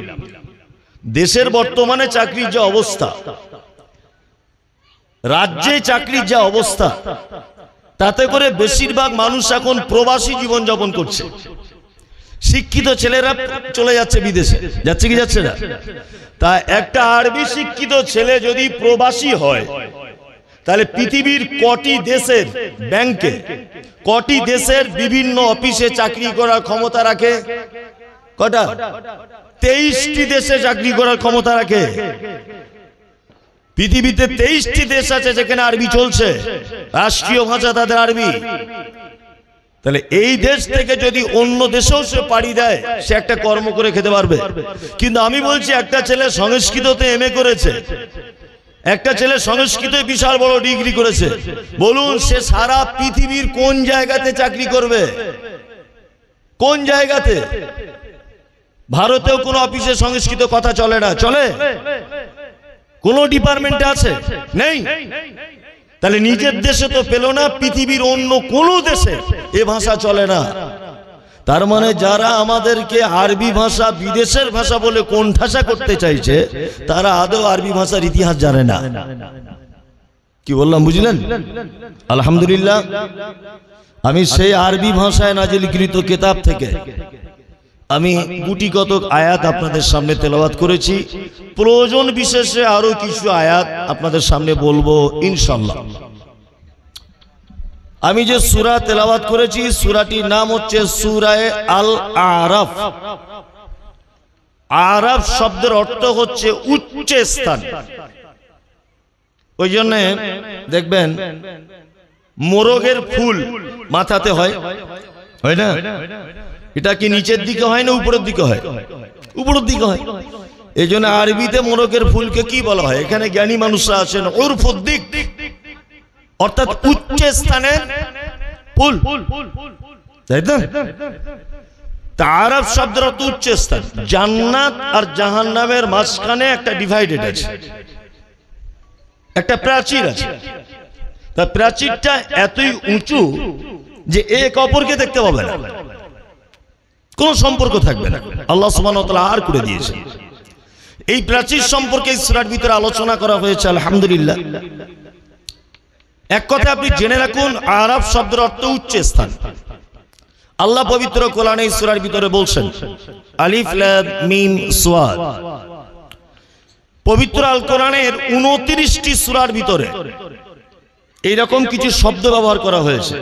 দেশের বর্তমানে চাকরির যে অবস্থা, রাজ্যে চাকরির যে অবস্থা, তাতে করে বেশিরভাগ মানুষ এখন প্রবাসী জীবন যাপন করছে। শিক্ষিত ছেলেরা চলে যাচ্ছে বিদেশে, যাচ্ছে কি যাচ্ছে না? তা একটা আরবি শিক্ষিত ছেলে যদি প্রবাসী হয়, তাহলে পৃথিবীর কটি দেশের ব্যাংকে, কটি দেশের বিভিন্ন অফিসে চাকরি করার ক্ষমতা রাখে? কটা? 23টি দেশে চাকরি করার ক্ষমতা রাখে। পৃথিবীতে 23টি দেশ আছে যেখানে আরবি চলছে, রাষ্ট্রীয় ভাষা তাদের আরবি। তাহলে এই দেশ থেকে যদি অন্য দেশেও সে পাড়ি দেয়, সে একটা কর্ম করে খেতে পারবে। কিন্তু আমি বলছি একটা ছেলে সংস্কৃততে এমএ করেছে, একটা ছেলে সংস্কৃতে বিশাল বড় ডিগ্রি করেছে, বলুন সে সারা পৃথিবীর কোন জায়গাতে চাকরি করবে? কোন জায়গাতে? ভারতেও কোন অফিসে সংস্কৃত কথা চলে না? চলে? কোন ডিপার্টমেন্টে আছে? নেই। তাহলে নিজের দেশে তো পেল না, পৃথিবীর অন্য কোন দেশে এ ভাষা চলে না। তার মানে যারা আমাদেরকে আরবি ভাষা বিদেশের ভাষা বলে কোণঠাসা করতে চাইছে, তারা আদৌ আরবি ভাষার ইতিহাস জানে না। কি বললাম বুঝলেন? আলহামদুলিল্লাহ, আমি সেই আরবি ভাষায় নাজিলকৃত কিতাব থেকে আমি গুটি কতক আয়াত আপনাদের সামনে তেলাওয়াত করেছি। প্রয়োজন বিশেষে আরো কিছু আয়াত আপনাদের সামনে বলবো ইনশাআল্লাহ। আমি যে সূরা তেলাওয়াত করেছি, সূরাটির নাম হচ্ছে সূরায়ে আল আরাফ। আরাফ শব্দের অর্থ হচ্ছে উচ্চ স্থান। ওই জন্য দেখবেন মোরগের ফুল মাথাতে হয়, হয় না? এটা কি নিচের দিকে হয় না উপরের দিকে হয়? উপরের দিকে হয়। এই জন্য আরবিতে মোরগের ফুলকে কি বলা হয়? এখানে জ্ঞানী মানুষরা আছেন, উরফুদ্দিক, অর্থাৎ উচ্চ স্থানের ফুল, তাই তো? আরাফ শব্দের অর্থ উচ্চ স্থান। জান্নাত আর জাহান্নামের মাঝখানে একটা ডিভাইডেড আছে, একটা প্রাচীর আছে। তা প্রাচীরটা এতই উঁচু যে এক অপরকে দেখতে পাবে না, কোন সম্পর্ক থাকবে না। আল্লাহ সুবহানাহু ওয়া তাআলা আর করে দিয়েছে। এই প্রাচীর সম্পর্কে এই সূরার ভিতরে আলোচনা করা হয়েছে আলহামদুলিল্লাহ। এক কথা আপনি জেনে রাখুন, আরাফ শব্দের অর্থ উচ্চ স্থান। আল্লাহ পবিত্র কোরআনে এই সূরার ভিতরে বলছেন আলিফ লাম মিম সাদ। পবিত্র আল কোরআনের 29টি সূরার ভিতরে এইরকম কিছু শব্দ ব্যবহার করা হয়েছে,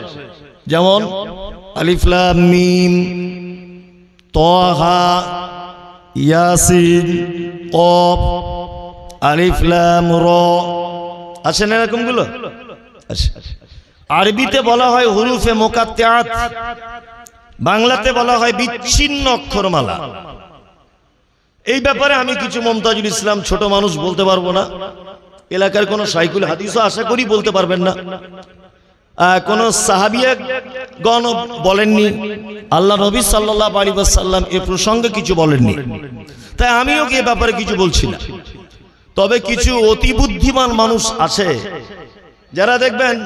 যেমন আলিফ লাম মিম, তাহা, ইয়াসিন, কফ, আলিফ লাম র। আছে না এরকম গুলো? আরবিতে বলা হয় হুরুফে মুকাত্তাআত, বাংলাতে বলা হয় বিচ্ছিন্ন অক্ষরমালা। এই ব্যাপারে আমি কিছু মুমতাজুল ইসলাম ছোট মানুষ বলতে পারবো না, এলাকার কোন শাইখুল হাদিসও আশা করি বলতে পারবেন না, কোন সাহাবিয়াগণ বলেননি, আল্লাহ নবী সাল্লাল্লাহু আলাইহি ওয়াসাল্লাম এ প্রসঙ্গে কিছু বলেননি। তাই আমিও কি এ ব্যাপারে কিছু বলছি না। তবে কিছু অতি বুদ্ধিমান মানুষ আছে যারা দেখবেন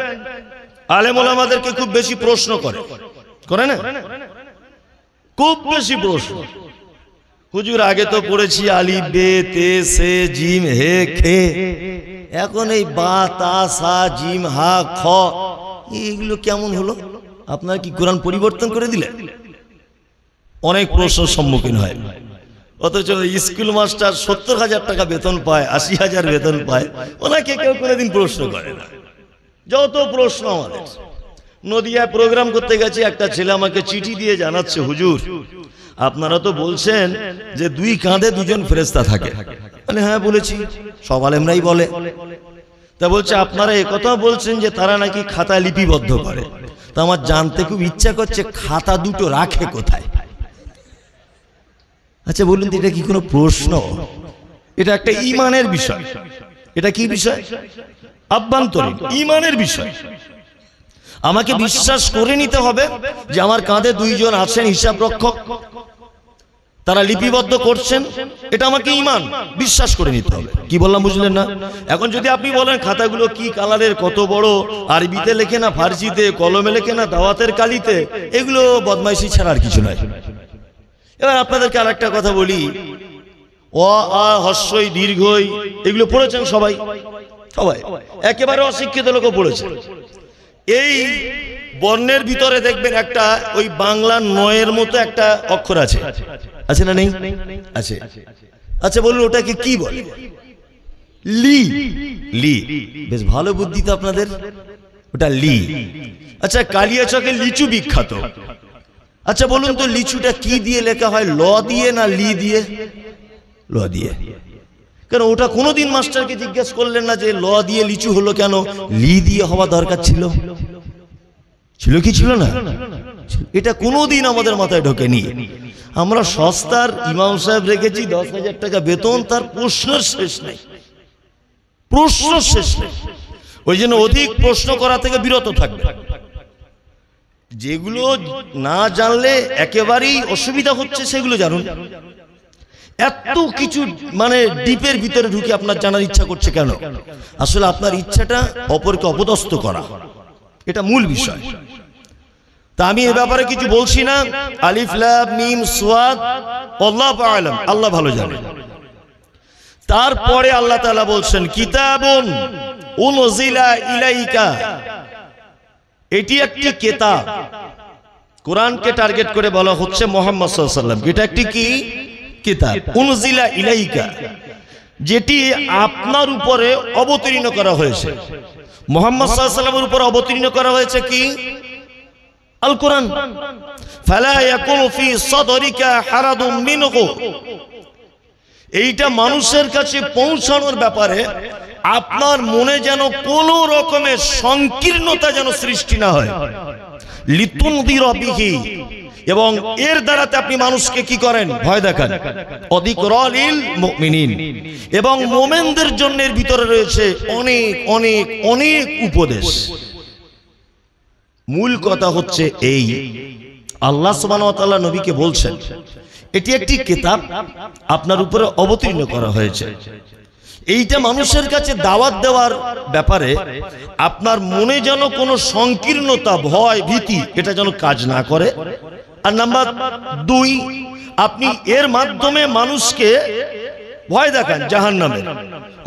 আলেম ওলামাদেরকে খুব বেশি প্রশ্ন করে না? খুব বেশি প্রশ্ন। হুজুর আগে তো পড়েছি আলিফ বে তে সে জিম হে খে, এখন এই বা তা সা জিম হা খ, এইগুলো কেমন হলো? আপনারা কি কোরআন পরিবর্তন করে দিলেন? অনেক প্রশ্নের সম্মুখীন হয়। অথচ স্কুল মাস্টার 70,000 টাকা বেতন পায়, 80,000 বেতন পায়, ওনাকে কেউ কোনোদিন প্রশ্ন করে না। যত প্রশ্ন আমাদের। নদিয়ায় প্রোগ্রাম করতে গেছি, একটা ছেলে আমাকে চিঠি দিয়ে জানাচ্ছে, হুজুর আপনারা তো বলছেন যে দুই কাঁধে দুজন ফেরেশতা থাকে। মানে হ্যাঁ বলেছি, সব আলেমরাই বলে। তা বলছে আপনারা একথা বলছেন যে তারা নাকি খাতা লিপিবদ্ধ করে। তা আমার জানতে খুব ইচ্ছা করছে খাতা দুটো রাখে কোথায়? আচ্ছা বলুন তো, এটা কি কোনো প্রশ্ন? এটা একটা ঈমানের বিষয়। এটা কি বিষয়? আভ্যন্তরীণ ঈমানের বিষয়। আমাকে বিশ্বাস করে নিতে হবে যে আমার কাঁধে দুইজন আছেন হিসাব রক্ষক, তারা লিপিবদ্ধ করছেন, এটা আমাকে ঈমান বিশ্বাস করে নিতে হবে। কি বললাম বুঝলেন না? এখন যদি আপনি বলেন খাতাগুলো কি কালারের, কত বড়, আরবিতে লেখে না ফার্সিতে, কলমে লেখে না দাওয়াতের কালিতে, এগুলো বদমাইশি ছাড়া আর কিছু নয়। এবার আপনাদেরকে আর একটা কথা বলি, অ আ হস্যই দীর্ঘই এগুলো পড়েছেন সবাই, সবাই একেবারে অশিক্ষিত লোকও পড়েছে। এই বর্ণের ভিতরে দেখবেন একটা ওই বাংলা নয়ের মতো একটা অক্ষর আছে, আছে না নেই? আছে। আচ্ছা বলুন ওটাকে কি বলে? লি। লি, বেশ ভালো বুদ্ধি তো আপনাদের, ওটা লি। আচ্ছা কালিয়াচকে লিচু বিখ্যাত। আচ্ছা বলুন তো লিচুটা কি দিয়ে লেখা হয়, ল দিয়ে না লি দিয়ে? ল দিয়ে। কেন ওটা কোনোদিন মাস্টারকে জিজ্ঞেস করলেন না যে ল দিয়ে লিচু হলো কেন, লি দিয়ে হওয়া দরকার ছিল? ছিল কি ছিল না? এটা কোনোদিন আমাদের মাথায় ঢোকেনি। আমরা সস্তার ইমাম সাহেব রেখেছি 10,000 টাকা বেতন, তার প্রশ্নের শেষ নেই, প্রশ্ন শেষ নেই। ওই জন্য অধিক প্রশ্ন করা থেকে বিরত থাকবে। যেগুলো না জানলে একেবারেই অসুবিধা হচ্ছে সেগুলো জানুন। এত কিছু মানে ডিপের ভিতরে ঢুকে আপনার জানার ইচ্ছা করছে কেন? আসলে আপনার ইচ্ছাটা অপরকে অপদস্থ করা, এটা মূল বিষয়। তা আমি এ ব্যাপারে কিছু বলছি না। আলিফ লাম মিম সাদ আল্লাহু আ'লাম, আল্লাহ ভালো জানে। তারপরে আল্লাহ তাআলা বলছেন কিতাবুন উনজিলা ইলাইকা, এটি একটি কিতাব। কোরআনকে টার্গেট করে বলা হচ্ছে মুহাম্মদ সাল্লাল্লাহু আলাইহি ওয়াসাল্লাম, এটা একটি কি কিতাব, উনজিলা ইলাইকা, যেটি আপনার উপরে অবতীর্ণ করা হয়েছে। মুহাম্মদ সাল্লাল্লাহু আলাইহি ওয়াসাল্লামের উপর অবতীর্ণ করা হয়েছে কি? আল কোরআন। ফালা ইয়াকুনু ফি সাদরিকা হারাদুম মিনহু, এইটা মানুষের কাছে পৌঁছানোর ব্যাপারে আপনার মনে যেন কোনো রকমের সংকীর্ণতা যেন সৃষ্টি না হয়। লিতুনদিরা বিহি, এবং এর দ্বারাতে আপনি মানুষকে কি করেন? ভয় দেখান। অযিকরা লিল মুমিনিন, এবং মুমিনদের জন্য এর ভিতরে রয়েছে অনেক অনেক অনেক উপদেশ। মূল কথা হচ্ছে এই, আল্লাহ সুবহানাহু ওয়া তাআলা নবীকে বলছেন এটি একটি কিতাব আপনার উপরে অবতীর্ণ করা হয়েছে। এইটা মানুষের কাছে দাওয়াত দেওয়ার ব্যাপারে আপনার মনে যেন কোনো সংকীর্ণতা, ভয়, ভীতি এটা যেন কাজ না করে। আর নাম্বার 2, আপনি এর মাধ্যমে মানুষকে ভয় দেখান জাহান্নামে।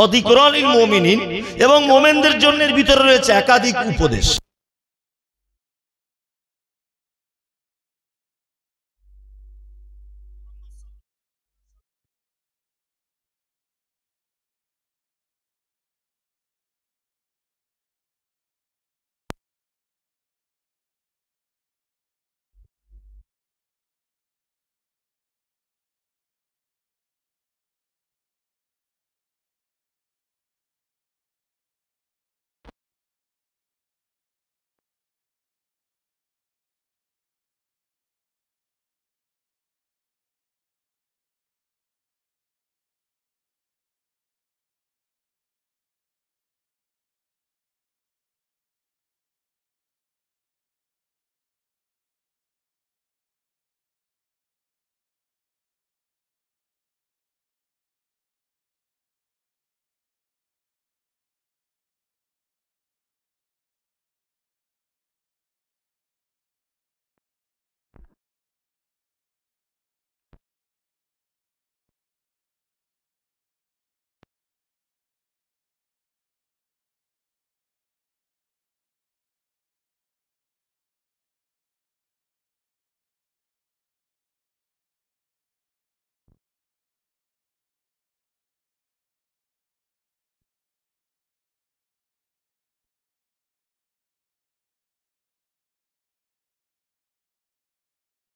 অযিকরা লিল মুমিনিন, এবং মুমিনদের জন্য এর ভিতরে রয়েছে একাধিক উপদেশ।